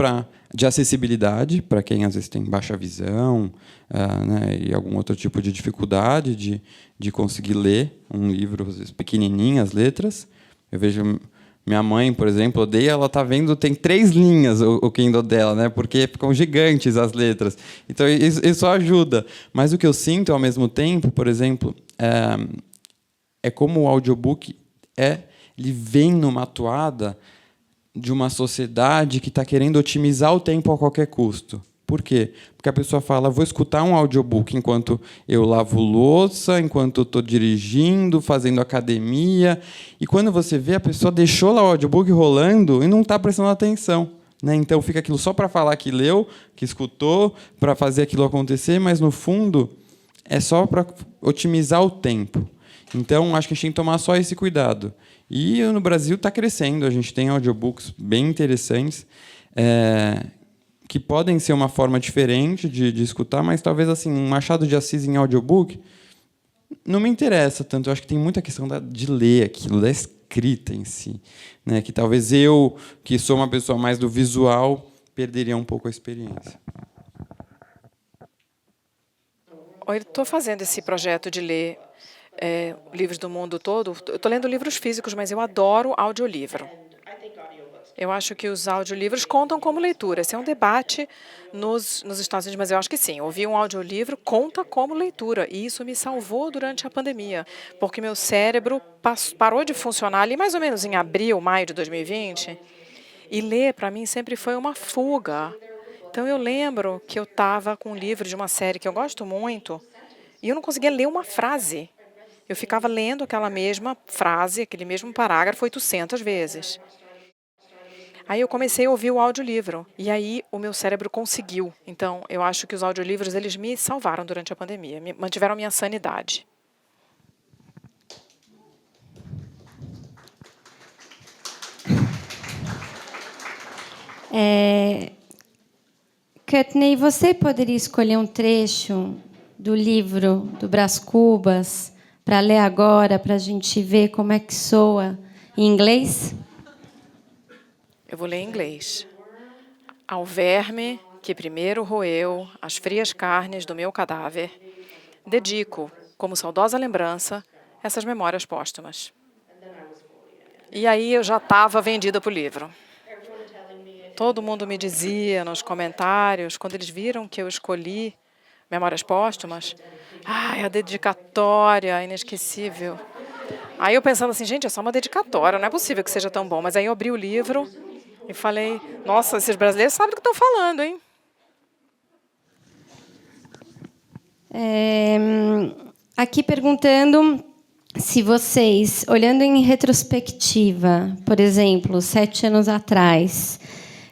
de acessibilidade, para quem às vezes tem baixa visão, né, e algum outro tipo de dificuldade de conseguir ler um livro, às vezes pequenininho, as letras. Eu vejo minha mãe, por exemplo, odeia, ela está vendo, tem 3 linhas o Kindle dela, né, porque ficam gigantes as letras. Então, isso ajuda. Mas o que eu sinto, ao mesmo tempo, por exemplo, é como o audiobook ele vem numa toada de uma sociedade que está querendo otimizar o tempo a qualquer custo. Por quê? Porque a pessoa fala, vou escutar um audiobook enquanto eu lavo louça, enquanto eu estou dirigindo, fazendo academia. E quando você vê, a pessoa deixou lá o audiobook rolando e não está prestando atenção. Né? Então, fica aquilo só para falar que leu, que escutou, para fazer aquilo acontecer, mas, no fundo, é só para otimizar o tempo. Então, acho que a gente tem que tomar só esse cuidado. E no Brasil está crescendo, a gente tem audiobooks bem interessantes, que podem ser uma forma diferente de escutar, mas talvez assim, um Machado de Assis em audiobook não me interessa tanto. Eu acho que tem muita questão de ler aquilo, da escrita em si, né? Que talvez eu, que sou uma pessoa mais do visual, perderia um pouco a experiência. Eu estou fazendo esse projeto de ler livros do mundo todo. Eu estou lendo livros físicos, mas eu adoro audiolivro. Eu acho que os audiolivros contam como leitura. Esse é um debate nos Estados Unidos, mas eu acho que sim. Ouvir um audiolivro conta como leitura. E isso me salvou durante a pandemia, porque meu cérebro parou de funcionar ali mais ou menos em abril, maio de 2020. E ler, para mim, sempre foi uma fuga. Então, eu lembro que eu estava com um livro de uma série que eu gosto muito e eu não conseguia ler uma frase. Eu ficava lendo aquela mesma frase, aquele mesmo parágrafo 800 vezes. Aí eu comecei a ouvir o audiolivro e aí o meu cérebro conseguiu. Então, eu acho que os audiolivros eles me salvaram durante a pandemia, mantiveram minha sanidade. Courtney, você poderia escolher um trecho do livro do Brás Cubas para ler agora, para a gente ver como é que soa em inglês? Eu vou ler em inglês. Ao verme que primeiro roeu as frias carnes do meu cadáver, dedico, como saudosa lembrança, essas memórias póstumas. E aí eu já estava vendida para o livro. Todo mundo me dizia nos comentários, quando eles viram que eu escolhi Memórias Póstumas, é a dedicatória, inesquecível. Aí eu pensando assim, gente, é só uma dedicatória, não é possível que seja tão bom. Mas aí eu abri o livro e falei, nossa, esses brasileiros sabem do que estão falando, hein? Aqui perguntando se vocês, olhando em retrospectiva, por exemplo, 7 anos atrás,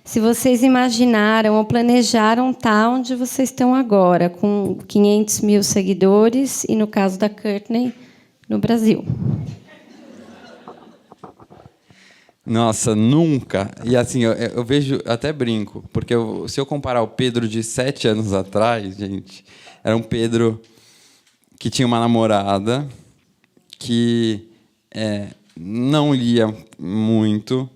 se vocês imaginaram ou planejaram estar onde vocês estão agora, com 500 mil seguidores, e no caso da Courtney, no Brasil. Nossa, nunca. E assim, eu vejo, até brinco, porque se eu comparar o Pedro de 7 anos atrás, gente, era um Pedro que tinha uma namorada, que não lia muito,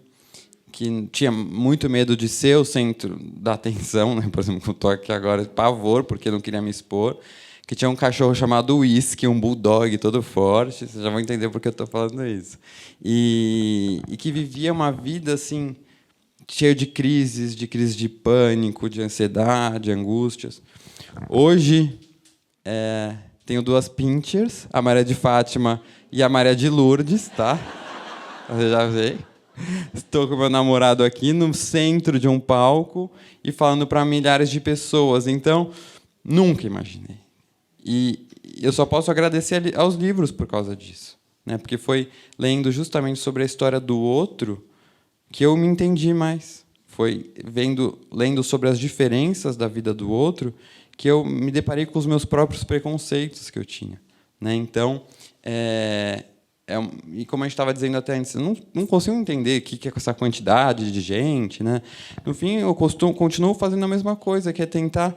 que tinha muito medo de ser o centro da atenção, né? Por exemplo, eu estou aqui agora de pavor, porque eu não queria me expor, que tinha um cachorro chamado Whisky, um bulldog todo forte, vocês já vão entender por que eu estou falando isso. E que vivia uma vida assim, cheia de crises de pânico, de ansiedade, angústias. Hoje, tenho 2 pinchers, a Maria de Fátima e a Maria de Lourdes, tá? Você já veio? Estou com meu namorado aqui no centro de um palco e falando para milhares de pessoas. Então, nunca imaginei. E eu só posso agradecer aos livros por causa disso, né? Porque foi lendo justamente sobre a história do outro que eu me entendi mais. Foi lendo sobre as diferenças da vida do outro que eu me deparei com os meus próprios preconceitos que eu tinha, né? Então, e como a gente estava dizendo até antes, eu não consigo entender o que é essa quantidade de gente, né? No fim, eu continuo fazendo a mesma coisa, que é tentar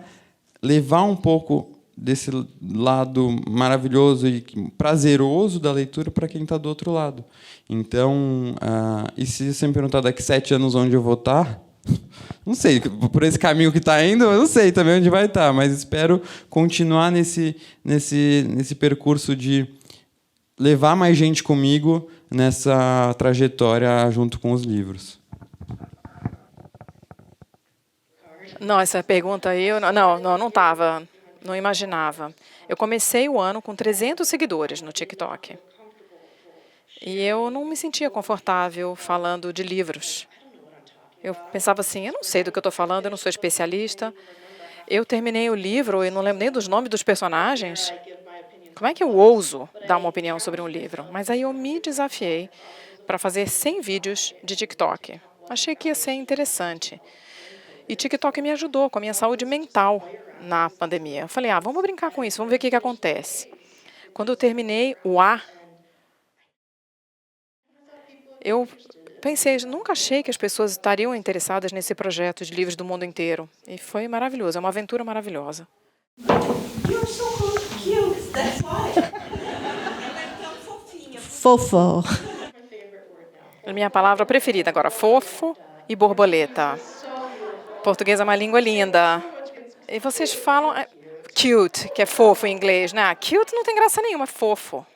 levar um pouco desse lado maravilhoso e prazeroso da leitura para quem está do outro lado. Então, e se você me perguntar daqui 7 anos onde eu vou estar, não sei, por esse caminho que está indo, eu não sei também onde vai estar, mas espero continuar nesse percurso de levar mais gente comigo nessa trajetória junto com os livros. Não, essa pergunta aí, não estava, não imaginava. Eu comecei o ano com 300 seguidores no TikTok. E eu não me sentia confortável falando de livros. Eu pensava assim, eu não sei do que eu estou falando, eu não sou especialista. Eu terminei o livro e não lembro nem dos nomes dos personagens. Como é que eu ouso dar uma opinião sobre um livro? Mas aí eu me desafiei para fazer 100 vídeos de TikTok. Achei que ia ser interessante. E TikTok me ajudou com a minha saúde mental na pandemia. Eu falei, vamos brincar com isso, vamos ver o que acontece. Quando eu terminei o A, eu pensei, nunca achei que as pessoas estariam interessadas nesse projeto de livros do mundo inteiro. E foi maravilhoso, é uma aventura maravilhosa. You're so cute, that's why. Fofo. A minha palavra preferida agora, fofo e borboleta. Português é uma língua linda. E vocês falam... cute, que é fofo em inglês, né? Cute não tem graça nenhuma, é fofo.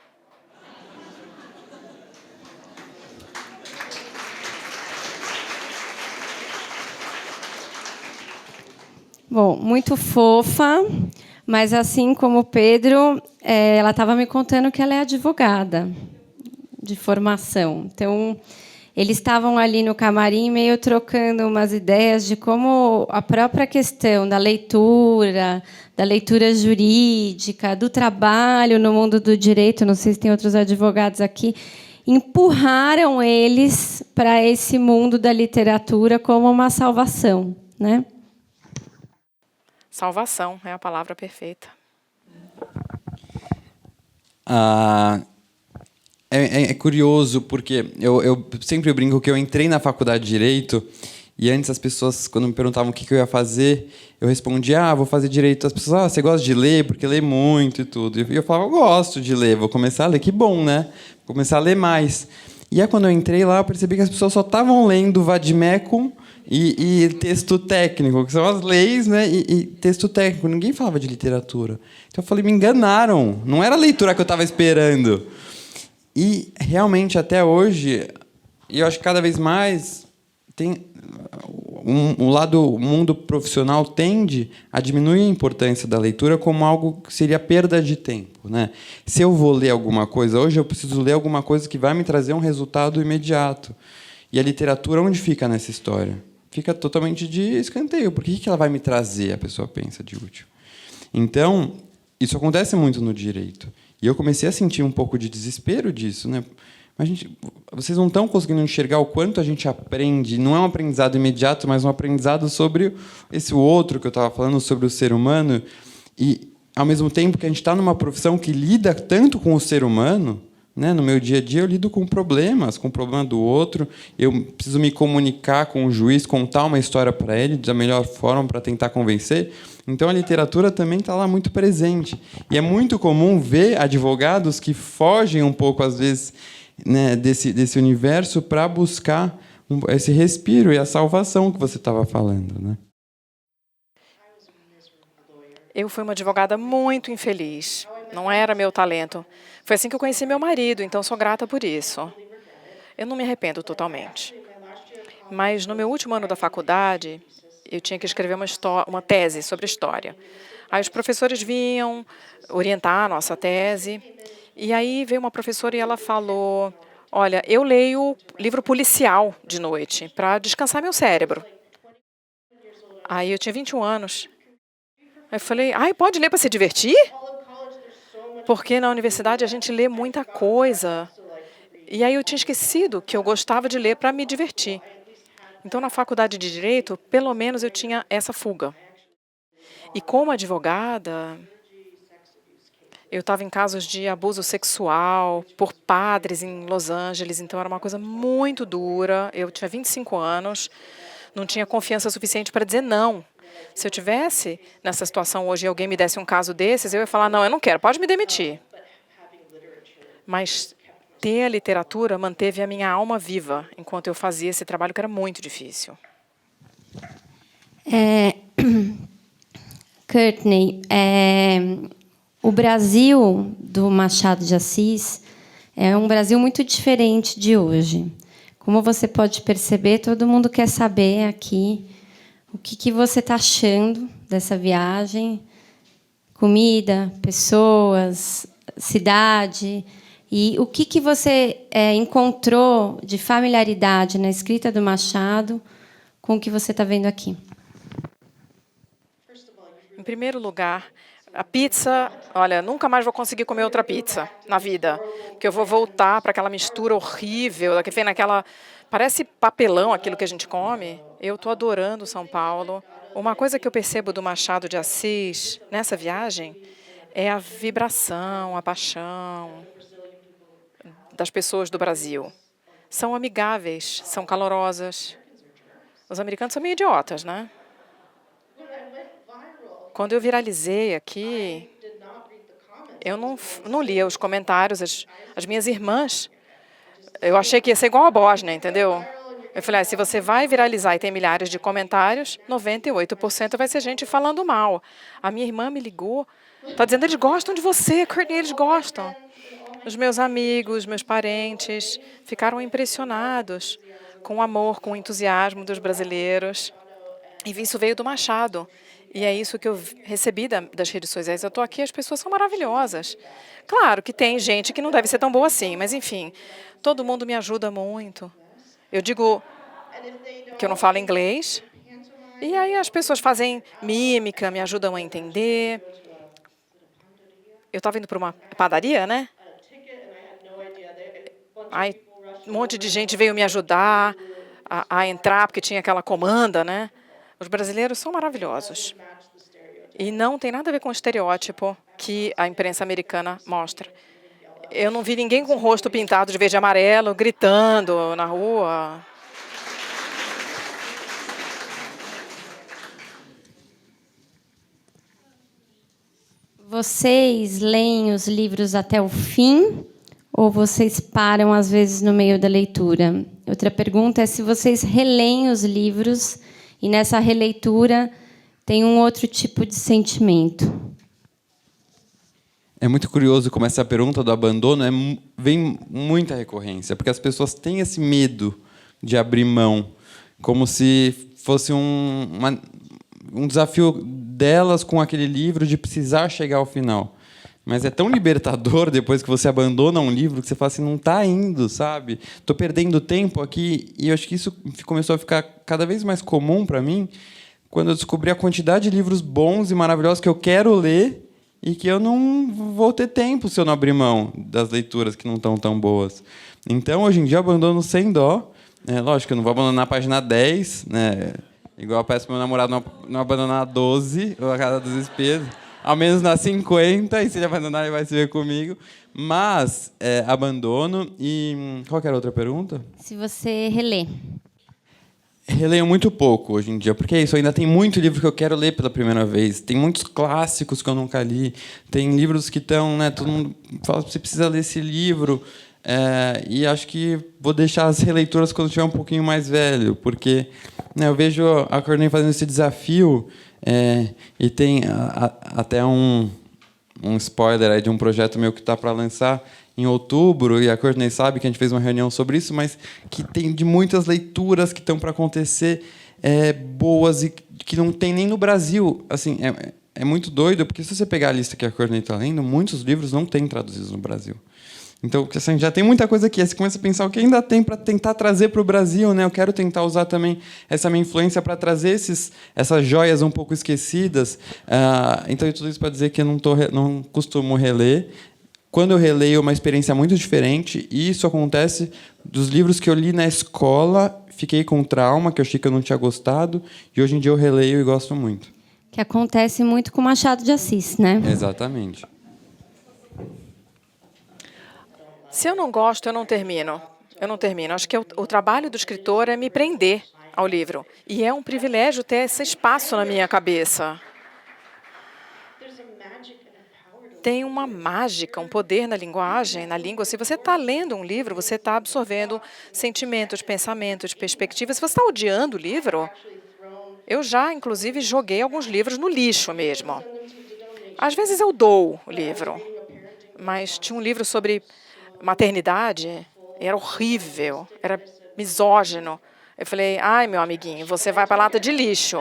Bom, muito fofa, mas assim como o Pedro, ela estava me contando que ela é advogada de formação. Então, eles estavam ali no camarim meio trocando umas ideias de como a própria questão da leitura jurídica, do trabalho no mundo do direito, não sei se tem outros advogados aqui, empurraram eles para esse mundo da literatura como uma salvação, né? Salvação é a palavra perfeita. É curioso, porque eu sempre brinco que eu entrei na faculdade de Direito e antes as pessoas, quando me perguntavam o que eu ia fazer, eu respondia, vou fazer Direito. As pessoas, você gosta de ler? Porque lê muito e tudo. E eu falava, eu gosto de ler, vou começar a ler. Que bom, né? Vou começar a ler mais. E aí, quando eu entrei lá, eu percebi que as pessoas só estavam lendo vade-mecum e texto técnico, que são as leis, né? E texto técnico. Ninguém falava de literatura. Então eu falei, me enganaram. Não era a leitura que eu estava esperando. E, realmente, até hoje, eu acho que cada vez mais tem o mundo profissional tende a diminuir a importância da leitura como algo que seria perda de tempo, né? Se eu vou ler alguma coisa hoje, eu preciso ler alguma coisa que vai me trazer um resultado imediato. E a literatura, onde fica nessa história? Fica totalmente de escanteio. Por que ela vai me trazer, a pessoa pensa, de útil? Então, isso acontece muito no direito. E eu comecei a sentir um pouco de desespero disso, né? Mas, vocês não estão conseguindo enxergar o quanto a gente aprende. Não é um aprendizado imediato, mas um aprendizado sobre esse outro que eu estava falando, sobre o ser humano. E, ao mesmo tempo que a gente está numa profissão que lida tanto com o ser humano, né? No meu dia a dia, eu lido com problemas, com o problema do outro. Eu preciso me comunicar com o juiz, contar uma história para ele da melhor forma para tentar convencer. Então, a literatura também está lá muito presente. E é muito comum ver advogados que fogem um pouco, às vezes, né, desse universo para buscar esse respiro e a salvação que você estava falando, né? Eu fui uma advogada muito infeliz. Não era meu talento. Foi assim que eu conheci meu marido, então sou grata por isso. Eu não me arrependo totalmente. Mas no meu último ano da faculdade, eu tinha que escrever uma tese sobre história. Aí os professores vinham orientar a nossa tese. E aí veio uma professora e ela falou, olha, eu leio livro policial de noite para descansar meu cérebro. Aí eu tinha 21 anos. Aí eu falei, pode ler para se divertir? Porque na universidade a gente lê muita coisa. E aí eu tinha esquecido que eu gostava de ler para me divertir. Então, na faculdade de Direito, pelo menos eu tinha essa fuga. E como advogada, eu estava em casos de abuso sexual por padres em Los Angeles, então era uma coisa muito dura. Eu tinha 25 anos, não tinha confiança suficiente para dizer não. Se eu tivesse nessa situação hoje e alguém me desse um caso desses, eu ia falar, não, eu não quero, pode me demitir. Mas ter a literatura manteve a minha alma viva enquanto eu fazia esse trabalho que era muito difícil. Courtney, o Brasil do Machado de Assis é um Brasil muito diferente de hoje. Como você pode perceber, todo mundo quer saber aqui o que você está achando dessa viagem, comida, pessoas, cidade. E o que você encontrou de familiaridade na escrita do Machado com o que você está vendo aqui? Em primeiro lugar, a pizza, olha, nunca mais vou conseguir comer outra pizza na vida, porque eu vou voltar para aquela mistura horrível, que vem naquela, parece papelão aquilo que a gente come. Eu estou adorando São Paulo. Uma coisa que eu percebo do Machado de Assis nessa viagem é a vibração, a paixão das pessoas do Brasil. São amigáveis, são calorosas. Os americanos são meio idiotas, né? Quando eu viralizei aqui, eu não lia os comentários, as minhas irmãs. Eu achei que ia ser igual a Bósnia, entendeu? Eu falei, se você vai viralizar e tem milhares de comentários, 98% vai ser gente falando mal. A minha irmã me ligou, está dizendo, eles gostam de você, Courtney, eles gostam. Os meus amigos, meus parentes ficaram impressionados com o amor, com o entusiasmo dos brasileiros. E isso veio do Machado. E é isso que eu recebi das redes sociais. Eu estou aqui, as pessoas são maravilhosas. Claro que tem gente que não deve ser tão boa assim, mas, enfim, todo mundo me ajuda muito. Eu digo que eu não falo inglês, e aí as pessoas fazem mímica, me ajudam a entender. Eu estava indo para uma padaria, né? Aí um monte de gente veio me ajudar a entrar, porque tinha aquela comanda, né? Os brasileiros são maravilhosos. E não tem nada a ver com o estereótipo que a imprensa americana mostra. Eu não vi ninguém com o rosto pintado de verde e amarelo, gritando na rua. Vocês leem os livros até o fim ou vocês param, às vezes, no meio da leitura? Outra pergunta é se vocês releem os livros e, nessa releitura, tem um outro tipo de sentimento. É muito curioso como essa pergunta do abandono vem muita recorrência, porque as pessoas têm esse medo de abrir mão, como se fosse um desafio delas com aquele livro de precisar chegar ao final. Mas é tão libertador depois que você abandona um livro que você fala assim, não está indo, sabe? Estou perdendo tempo aqui. E eu acho que isso começou a ficar cada vez mais comum para mim quando eu descobri a quantidade de livros bons e maravilhosos que eu quero ler e que eu não vou ter tempo se eu não abrir mão das leituras que não estão tão boas. Então, hoje em dia, eu abandono sem dó. Lógico que eu não vou abandonar a página 10, né? Igual eu peço para meu namorado não abandonar a 12, ou a Casa dos Espelhos. Ao menos na 50, e se ele abandonar, ele vai se ver comigo. Mas, abandono. E qual que era a outra pergunta? Se você relê. Releio muito pouco hoje em dia, porque é isso, ainda tem muito livro que eu quero ler pela primeira vez. Tem muitos clássicos que eu nunca li. Tem livros que estão, né, todo mundo fala que você precisa ler esse livro. E acho que vou deixar as releituras quando estiver um pouquinho mais velho, porque, né, eu vejo a Courtney fazendo esse desafio, e tem até um spoiler aí de um projeto meu que está para lançar em outubro, e a Courtney sabe que a gente fez uma reunião sobre isso, mas que tem de muitas leituras que estão para acontecer, boas, e que não tem nem no Brasil. Assim, é muito doido, porque se você pegar a lista que a Courtney está lendo, muitos livros não têm traduzidos no Brasil. Então, assim, já tem muita coisa aqui. Aí você começa a pensar o que ainda tem para tentar trazer para o Brasil, né? Eu quero tentar usar também essa minha influência para trazer essas joias um pouco esquecidas. Então, tudo isso para dizer que eu não costumo reler. Quando eu releio, é uma experiência muito diferente. E isso acontece dos livros que eu li na escola, fiquei com trauma, que eu achei que eu não tinha gostado, e hoje em dia eu releio e gosto muito. Que acontece muito com Machado de Assis, né? Exatamente. Se eu não gosto, eu não termino. Acho que o trabalho do escritor é me prender ao livro. E é um privilégio ter esse espaço na minha cabeça. Tem uma mágica, um poder na linguagem, na língua. Se você está lendo um livro, você está absorvendo sentimentos, pensamentos, perspectivas. Se você está odiando o livro, eu já, inclusive, joguei alguns livros no lixo mesmo. Às vezes eu dou o livro, mas tinha um livro sobre maternidade, era horrível, era misógino. Eu falei, ai, meu amiguinho, você vai para a lata de lixo.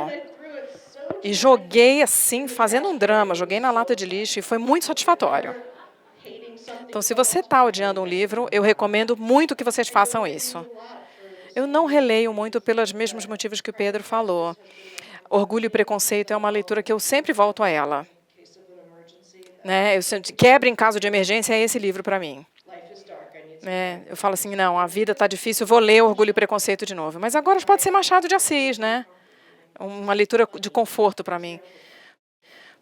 E joguei assim, fazendo um drama, joguei na lata de lixo e foi muito satisfatório. Então, se você está odiando um livro, eu recomendo muito que vocês façam isso. Eu não releio muito pelos mesmos motivos que o Pedro falou. Orgulho e Preconceito é uma leitura que eu sempre volto a ela. Né? Quebra em caso de emergência é esse livro para mim. Eu falo assim, não, a vida está difícil, eu vou ler Orgulho e Preconceito de novo. Mas agora pode ser Machado de Assis, né? Uma leitura de conforto para mim.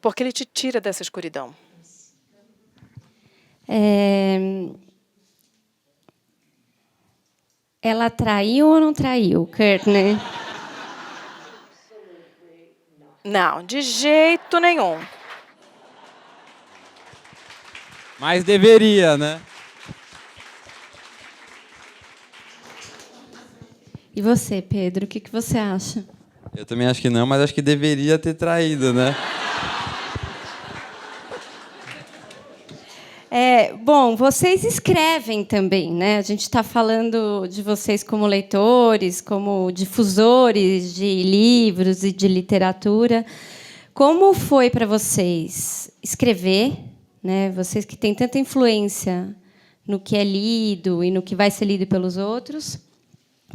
Porque ele te tira dessa escuridão. Ela traiu ou não traiu, Courtney? Não, de jeito nenhum. Mas deveria, né? E você, Pedro, o que você acha? Eu também acho que não, mas acho que deveria ter traído, né? Bom, vocês escrevem também, né? A gente está falando de vocês como leitores, como difusores de livros e de literatura. Como foi para vocês escrever, né? Vocês que têm tanta influência no que é lido e no que vai ser lido pelos outros,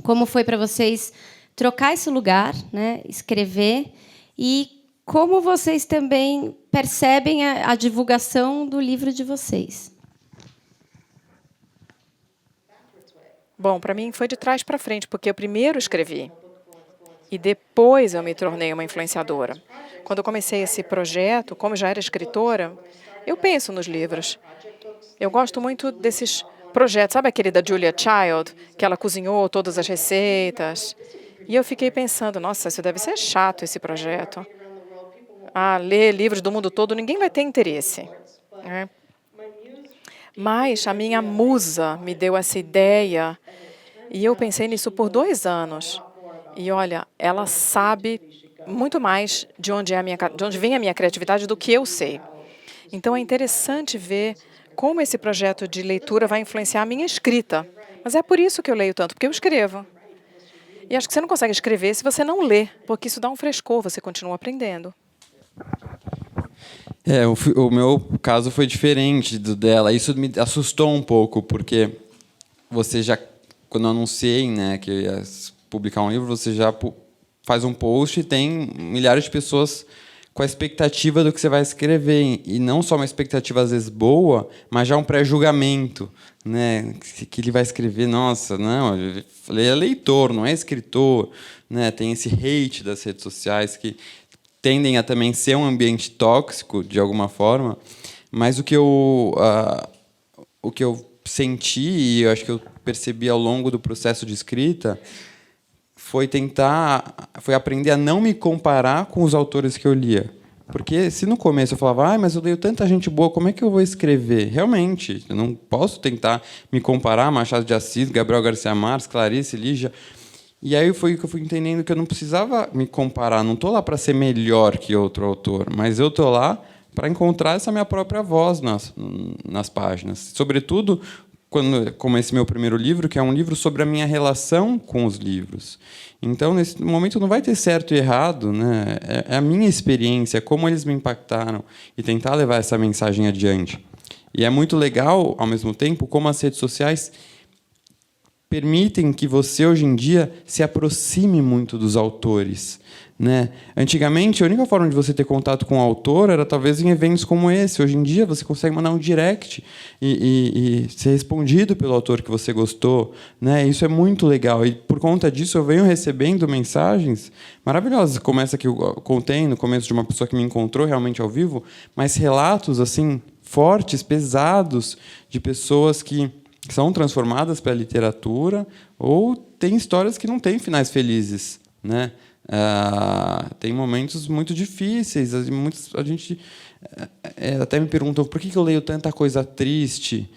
como foi para vocês trocar esse lugar, né? Escrever, e como vocês também percebem a divulgação do livro de vocês? Bom, para mim foi de trás para frente, porque eu primeiro escrevi e depois eu me tornei uma influenciadora. Quando eu comecei esse projeto, como eu já era escritora, eu penso nos livros. Eu gosto muito desses projetos. Sabe aquele da Julia Child, que ela cozinhou todas as receitas? E eu fiquei pensando, nossa, isso deve ser chato, esse projeto. Ler livros do mundo todo, ninguém vai ter interesse, né? Mas a minha musa me deu essa ideia e eu pensei nisso por 2 anos. E, olha, ela sabe muito mais de onde vem a minha criatividade do que eu sei. Então, é interessante ver como esse projeto de leitura vai influenciar a minha escrita. Mas é por isso que eu leio tanto, porque eu escrevo. E acho que você não consegue escrever se você não lê, porque isso dá um frescor, você continua aprendendo. O meu caso foi diferente do dela. Isso me assustou um pouco, porque você já, quando eu anunciei, né, que eu ia publicar um livro, você já faz um post e tem milhares de pessoas com a expectativa do que você vai escrever. E não só uma expectativa, às vezes, boa, mas já um pré-julgamento, né? Que ele vai escrever, nossa, não, ele é leitor, não é escritor, né? Tem esse hate das redes sociais que tendem a também ser um ambiente tóxico, de alguma forma. Mas o que eu senti, e eu acho que eu percebi ao longo do processo de escrita, foi aprender a não me comparar com os autores que eu lia. Porque se no começo eu falava, mas eu leio tanta gente boa, como é que eu vou escrever? Realmente, eu não posso tentar me comparar a Machado de Assis, Gabriel Garcia Marques, Clarice, Lígia. E aí foi que eu fui entendendo que eu não precisava me comparar, não estou lá para ser melhor que outro autor, mas eu estou lá para encontrar essa minha própria voz nas páginas. Sobretudo, como esse meu primeiro livro, que é um livro sobre a minha relação com os livros. Então, nesse momento, não vai ter certo e errado, né? É a minha experiência, como eles me impactaram, e tentar levar essa mensagem adiante. E é muito legal, ao mesmo tempo, como as redes sociais permitem que você, hoje em dia, se aproxime muito dos autores, né? Antigamente, a única forma de você ter contato com o autor era talvez em eventos como esse. Hoje em dia, você consegue mandar um direct e ser respondido pelo autor que você gostou, né? Isso é muito legal. E, por conta disso, eu venho recebendo mensagens maravilhosas. Começa que eu contei no começo de uma pessoa que me encontrou realmente ao vivo, mas relatos assim fortes, pesados, de pessoas que são transformadas pela literatura ou tem histórias que não têm finais felizes, né? Tem momentos muito difíceis. A gente até me perguntam por que eu leio tanta coisa triste.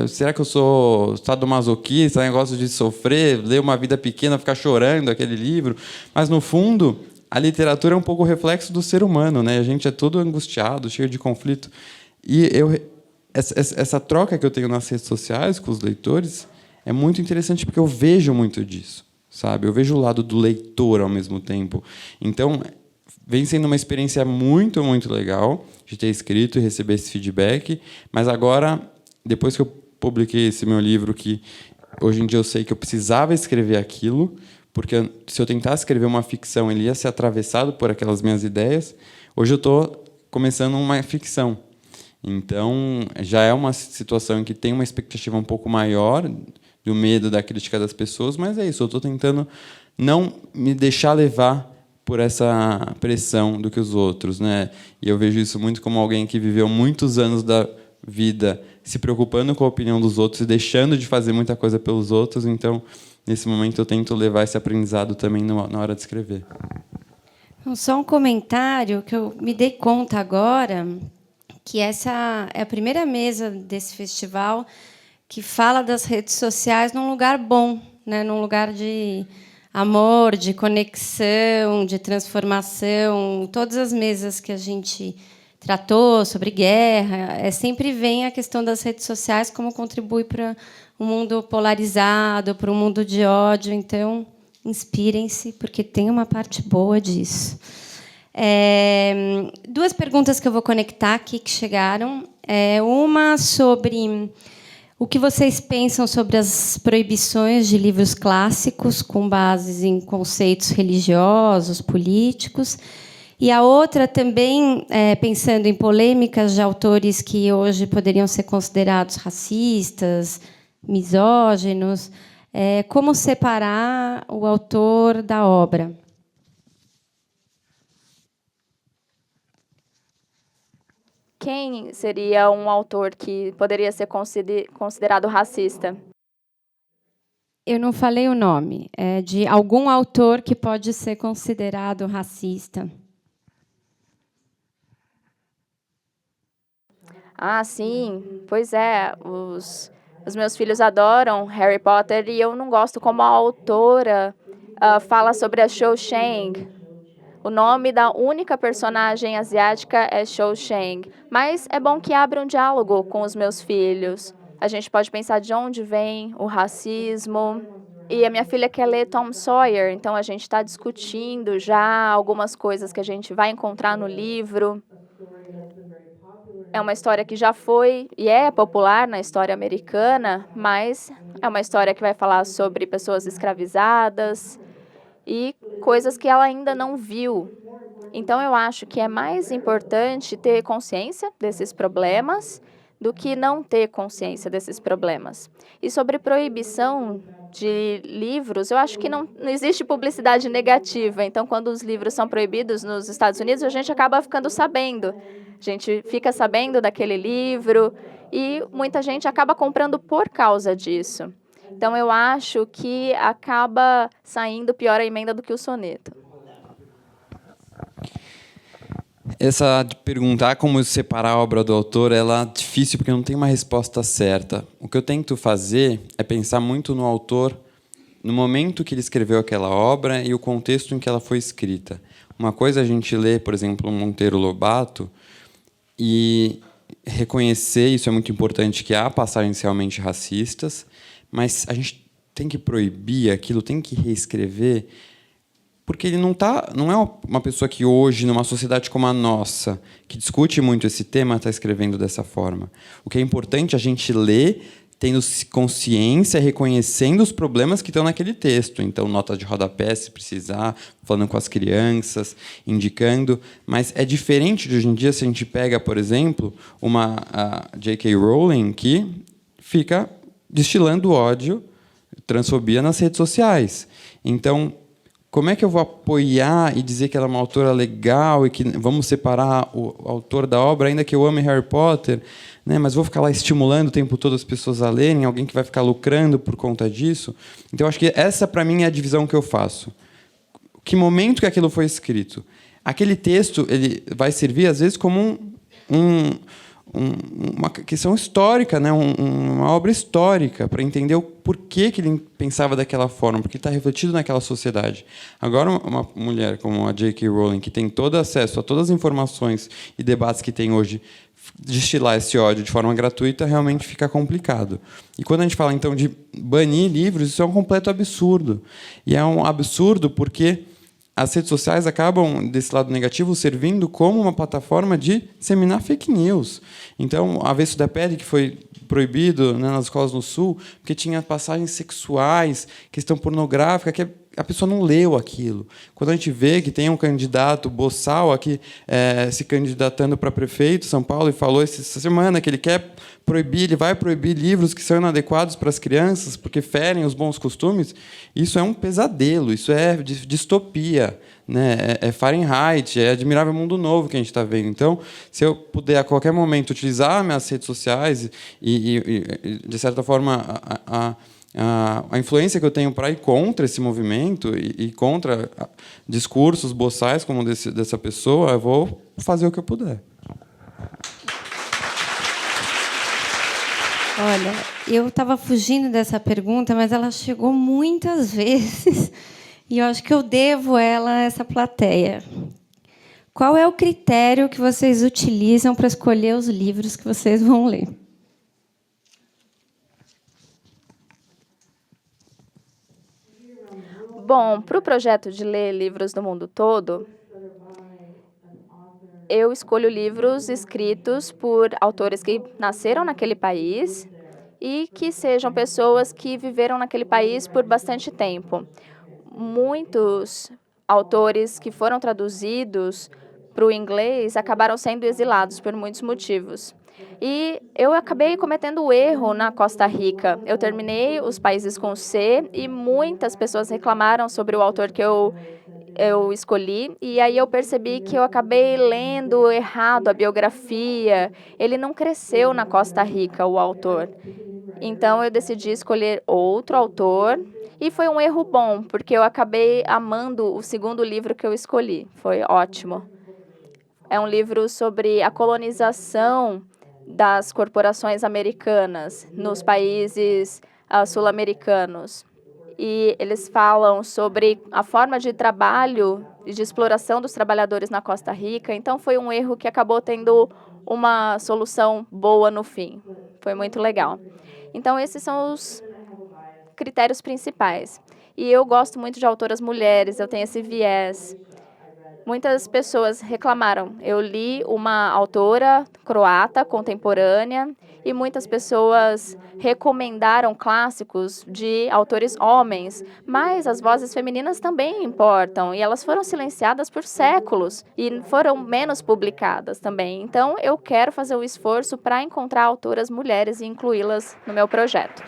Será que eu sou sadomasoquista, negócio de sofrer, ler Uma Vida Pequena, ficar chorando aquele livro? Mas, no fundo, a literatura é um pouco o reflexo do ser humano, né? A gente é todo angustiado, cheio de conflito. E essa troca que eu tenho nas redes sociais com os leitores é muito interessante porque eu vejo muito disso, sabe? Eu vejo o lado do leitor ao mesmo tempo. Então, vem sendo uma experiência muito, muito legal de ter escrito e receber esse feedback. Mas agora, depois que eu publiquei esse meu livro, que hoje em dia eu sei que eu precisava escrever aquilo, porque se eu tentasse escrever uma ficção, ele ia ser atravessado por aquelas minhas ideias. Hoje eu estou começando uma ficção. Então, já é uma situação em que tem uma expectativa um pouco maior do medo da crítica das pessoas, mas é isso, eu estou tentando não me deixar levar por essa pressão do que os outros, né? E eu vejo isso muito como alguém que viveu muitos anos da vida se preocupando com a opinião dos outros e deixando de fazer muita coisa pelos outros. Então, nesse momento, eu tento levar esse aprendizado também na hora de escrever. Só um comentário que eu me dei conta agora, que essa é a primeira mesa desse festival que fala das redes sociais num lugar bom, né? Num lugar de amor, de conexão, de transformação. Todas as mesas que a gente tratou sobre guerra, sempre vem a questão das redes sociais, como contribui para um mundo polarizado, para um mundo de ódio. Então, inspirem-se, porque tem uma parte boa disso. Duas perguntas que eu vou conectar aqui, que chegaram. Uma sobre o que vocês pensam sobre as proibições de livros clássicos com bases em conceitos religiosos, políticos. E a outra também, pensando em polêmicas de autores que hoje poderiam ser considerados racistas, misóginos, como separar o autor da obra? Quem seria um autor que poderia ser considerado racista? Eu não falei o nome. É de algum autor que pode ser considerado racista. Ah, sim. Pois é. Os meus filhos adoram Harry Potter e eu não gosto como a autora fala sobre a Cho Chang. O nome da única personagem asiática é Cho Chang. Mas é bom que abra um diálogo com os meus filhos. A gente pode pensar de onde vem o racismo. E a minha filha quer ler Tom Sawyer, então a gente está discutindo já algumas coisas que a gente vai encontrar no livro. É uma história que já foi e é popular na história americana, mas é uma história que vai falar sobre pessoas escravizadas e coisas que ela ainda não viu. Então, eu acho que é mais importante ter consciência desses problemas do que não ter consciência desses problemas. E sobre proibição de livros, eu acho que não existe publicidade negativa. Então, quando os livros são proibidos nos Estados Unidos, a gente acaba ficando sabendo. A gente fica sabendo daquele livro e muita gente acaba comprando por causa disso. Então, eu acho que acaba saindo pior a emenda do que o soneto. Essa de perguntar como separar a obra do autor, ela é difícil porque não tem uma resposta certa. O que eu tento fazer é pensar muito no autor, no momento que ele escreveu aquela obra e o contexto em que ela foi escrita. Uma coisa é a gente ler, por exemplo, Monteiro Lobato e reconhecer, isso é muito importante, que há passagens realmente racistas, mas a gente tem que proibir aquilo, tem que reescrever, porque ele não é uma pessoa que hoje, numa sociedade como a nossa, que discute muito esse tema, está escrevendo dessa forma. O que é importante é a gente ler, tendo consciência, reconhecendo os problemas que estão naquele texto. Então, nota de rodapé, se precisar, falando com as crianças, indicando. Mas é diferente de hoje em dia, se a gente pega, por exemplo, a J.K. Rowling, que fica destilando ódio, transfobia nas redes sociais. Então, como é que eu vou apoiar e dizer que ela é uma autora legal e que vamos separar o autor da obra, ainda que eu ame Harry Potter, né? Mas vou ficar lá estimulando o tempo todo as pessoas a lerem, alguém que vai ficar lucrando por conta disso? Então, acho que essa, para mim, é a divisão que eu faço. Que momento que aquilo foi escrito? Aquele texto ele vai servir, às vezes, como uma questão histórica, né? Uma obra histórica, para entender o porquê que ele pensava daquela forma, porque está refletido naquela sociedade. Agora, uma mulher como a J.K. Rowling, que tem todo acesso a todas as informações e debates que tem hoje, destilar esse ódio de forma gratuita realmente fica complicado. E quando a gente fala, então, de banir livros, isso é um completo absurdo. E é um absurdo porque as redes sociais acabam, desse lado negativo, servindo como uma plataforma de disseminar fake news. Então, Avesso da Pele, que foi proibido, né, nas escolas no Sul, porque tinha passagens sexuais, questão pornográfica, que a pessoa não leu aquilo. Quando a gente vê que tem um candidato, Bossal, aqui se candidatando para prefeito de São Paulo, e falou essa semana que ele quer proibir, ele vai proibir livros que são inadequados para as crianças, porque ferem os bons costumes, isso é um pesadelo, isso é distopia, né? É Fahrenheit, é Admirável Mundo Novo que a gente está vendo. Então, se eu puder, a qualquer momento, utilizar minhas redes sociais e de certa forma, a influência que eu tenho para ir contra esse movimento e contra discursos boçais como dessa pessoa, eu vou fazer o que eu puder. Olha, eu estava fugindo dessa pergunta, mas ela chegou muitas vezes E eu acho que eu devo ela a essa plateia. Qual é o critério que vocês utilizam para escolher os livros que vocês vão ler? Bom, para o projeto de ler livros do mundo todo, eu escolho livros escritos por autores que nasceram naquele país e que sejam pessoas que viveram naquele país por bastante tempo. Muitos autores que foram traduzidos para o inglês acabaram sendo exilados por muitos motivos. E eu acabei cometendo o erro na Costa Rica. Eu terminei Os Países com C e muitas pessoas reclamaram sobre o autor que eu escolhi, e aí eu percebi que eu acabei lendo errado a biografia. Ele não cresceu na Costa Rica, o autor. Então, eu decidi escolher outro autor, e foi um erro bom, porque eu acabei amando o segundo livro que eu escolhi. Foi ótimo. É um livro sobre a colonização das corporações americanas nos países sul-americanos. E eles falam sobre a forma de trabalho e de exploração dos trabalhadores na Costa Rica. Então, foi um erro que acabou tendo uma solução boa no fim. Foi muito legal. Então, esses são os critérios principais. E eu gosto muito de autoras mulheres, eu tenho esse viés. Muitas pessoas reclamaram. Eu li uma autora croata contemporânea e muitas pessoas recomendaram clássicos de autores homens, mas as vozes femininas também importam e elas foram silenciadas por séculos e foram menos publicadas também. Então, eu quero fazer o esforço para encontrar autoras mulheres e incluí-las no meu projeto.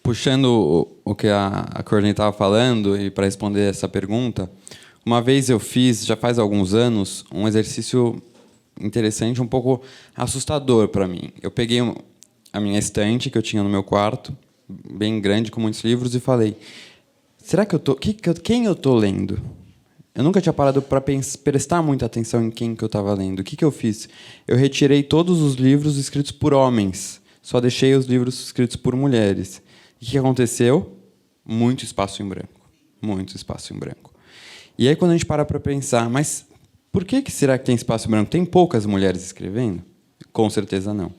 Puxando o que a Courtney estava falando, e para responder essa pergunta, uma vez eu fiz, já faz alguns anos, um exercício interessante, um pouco assustador para mim. Eu peguei a minha estante que eu tinha no meu quarto, bem grande, com muitos livros, e falei, será que quem eu estou lendo? Eu nunca tinha parado para prestar muita atenção em quem que eu estava lendo. O que eu fiz? Eu retirei todos os livros escritos por homens, só deixei os livros escritos por mulheres. O que aconteceu? Muito espaço em branco. Muito espaço em branco. E aí, quando a gente para pensar, mas por que será que tem espaço em branco? Tem poucas mulheres escrevendo? Com certeza não.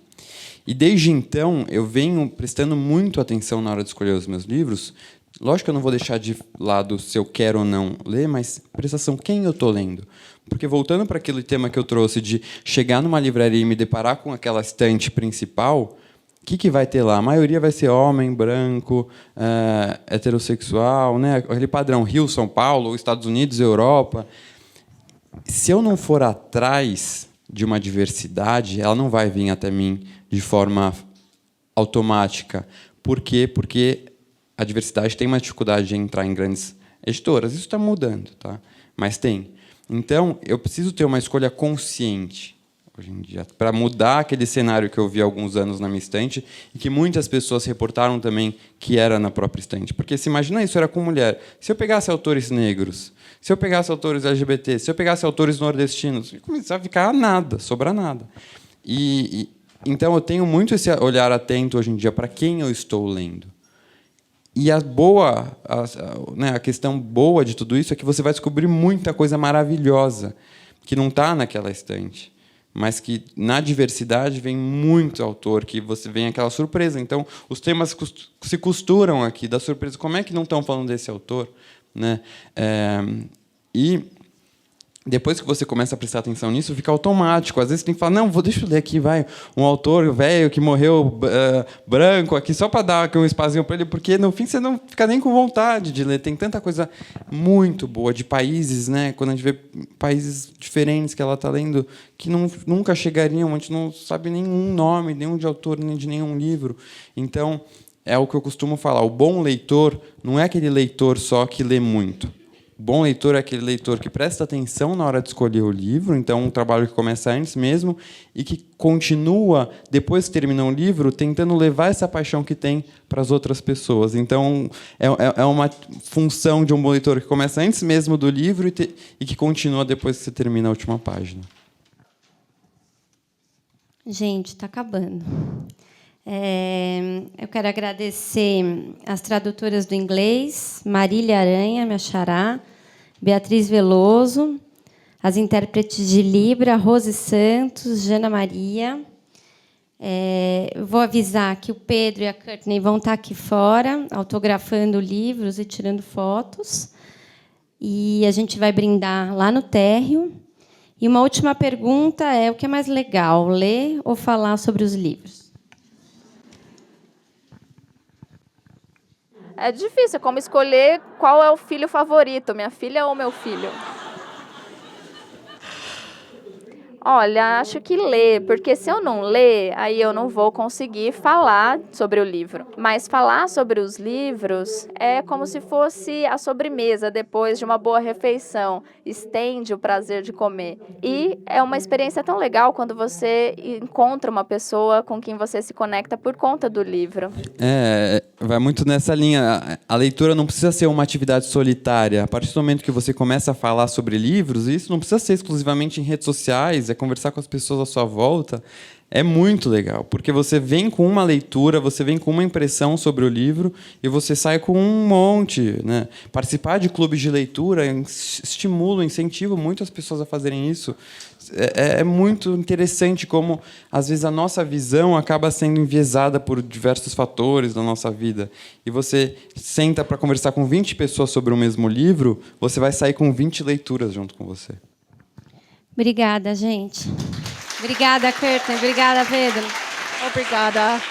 E desde então, eu venho prestando muito atenção na hora de escolher os meus livros. Lógico que eu não vou deixar de lado se eu quero ou não ler, mas prestação, quem eu estou lendo? Porque, voltando para aquele tema que eu trouxe de chegar numa livraria e me deparar com aquela estante principal, o que vai ter lá? A maioria vai ser homem, branco, heterossexual, né? Aquele padrão Rio, São Paulo, Estados Unidos, Europa. Se eu não for atrás de uma diversidade, ela não vai vir até mim de forma automática. Por quê? Porque a diversidade tem uma dificuldade de entrar em grandes editoras. Isso está mudando, tá? Mas tem. Então, eu preciso ter uma escolha consciente hoje em dia, para mudar aquele cenário que eu vi há alguns anos na minha estante e que muitas pessoas reportaram também que era na própria estante. Porque, se imagina, isso era com mulher. Se eu pegasse autores negros, se eu pegasse autores LGBT, se eu pegasse autores nordestinos, ia começar a ficar nada, sobrar nada. Então, eu tenho muito esse olhar atento hoje em dia para quem eu estou lendo. E a questão boa de tudo isso é que você vai descobrir muita coisa maravilhosa que não está naquela estante, mas que, na diversidade, vem muito autor, que você vem aquela surpresa. Então, os temas se costuram aqui, da surpresa. Como é que não estão falando desse autor? Né? E, depois que você começa a prestar atenção nisso, fica automático. Às vezes, você tem que falar, não, deixa eu ler aqui, um autor velho que morreu branco, aqui, só para dar aqui um espacinho para ele, porque, no fim, você não fica nem com vontade de ler. Tem tanta coisa muito boa de países, né? Quando a gente vê países diferentes que ela está lendo, que nunca chegariam, a gente não sabe nenhum nome, nenhum de autor, nem de nenhum livro. Então, é o que eu costumo falar. O bom leitor não é aquele leitor só que lê muito. O bom leitor é aquele leitor que presta atenção na hora de escolher o livro, então um trabalho que começa antes mesmo e que continua, depois que termina o livro, tentando levar essa paixão que tem para as outras pessoas. Então, é uma função de um bom leitor que começa antes mesmo do livro e que continua depois que você termina a última página. Gente, está acabando. Eu quero agradecer as tradutoras do inglês, Marília Aranha, minha xará, Beatriz Veloso, as intérpretes de Libra, Rose Santos, Jana Maria. Vou avisar que o Pedro e a Courtney vão estar aqui fora, autografando livros e tirando fotos. E a gente vai brindar lá no térreo. E uma última pergunta é: o que é mais legal, ler ou falar sobre os livros? É difícil, é como escolher qual é o filho favorito, minha filha ou meu filho. Olha, acho que ler, porque se eu não ler, aí eu não vou conseguir falar sobre o livro. Mas falar sobre os livros é como se fosse a sobremesa depois de uma boa refeição. Estende o prazer de comer. E é uma experiência tão legal quando você encontra uma pessoa com quem você se conecta por conta do livro. Vai muito nessa linha. A leitura não precisa ser uma atividade solitária. A partir do momento que você começa a falar sobre livros, isso não precisa ser exclusivamente em redes sociais, conversar com as pessoas à sua volta, é muito legal, porque você vem com uma leitura, você vem com uma impressão sobre o livro e você sai com um monte, né? Participar de clubes de leitura estimula, incentiva muito as pessoas a fazerem isso. É muito interessante como, às vezes, a nossa visão acaba sendo enviesada por diversos fatores da nossa vida. E você senta para conversar com 20 pessoas sobre o mesmo livro, você vai sair com 20 leituras junto com você. Obrigada, gente. Obrigada, Courtney. Obrigada, Pedro. Obrigada.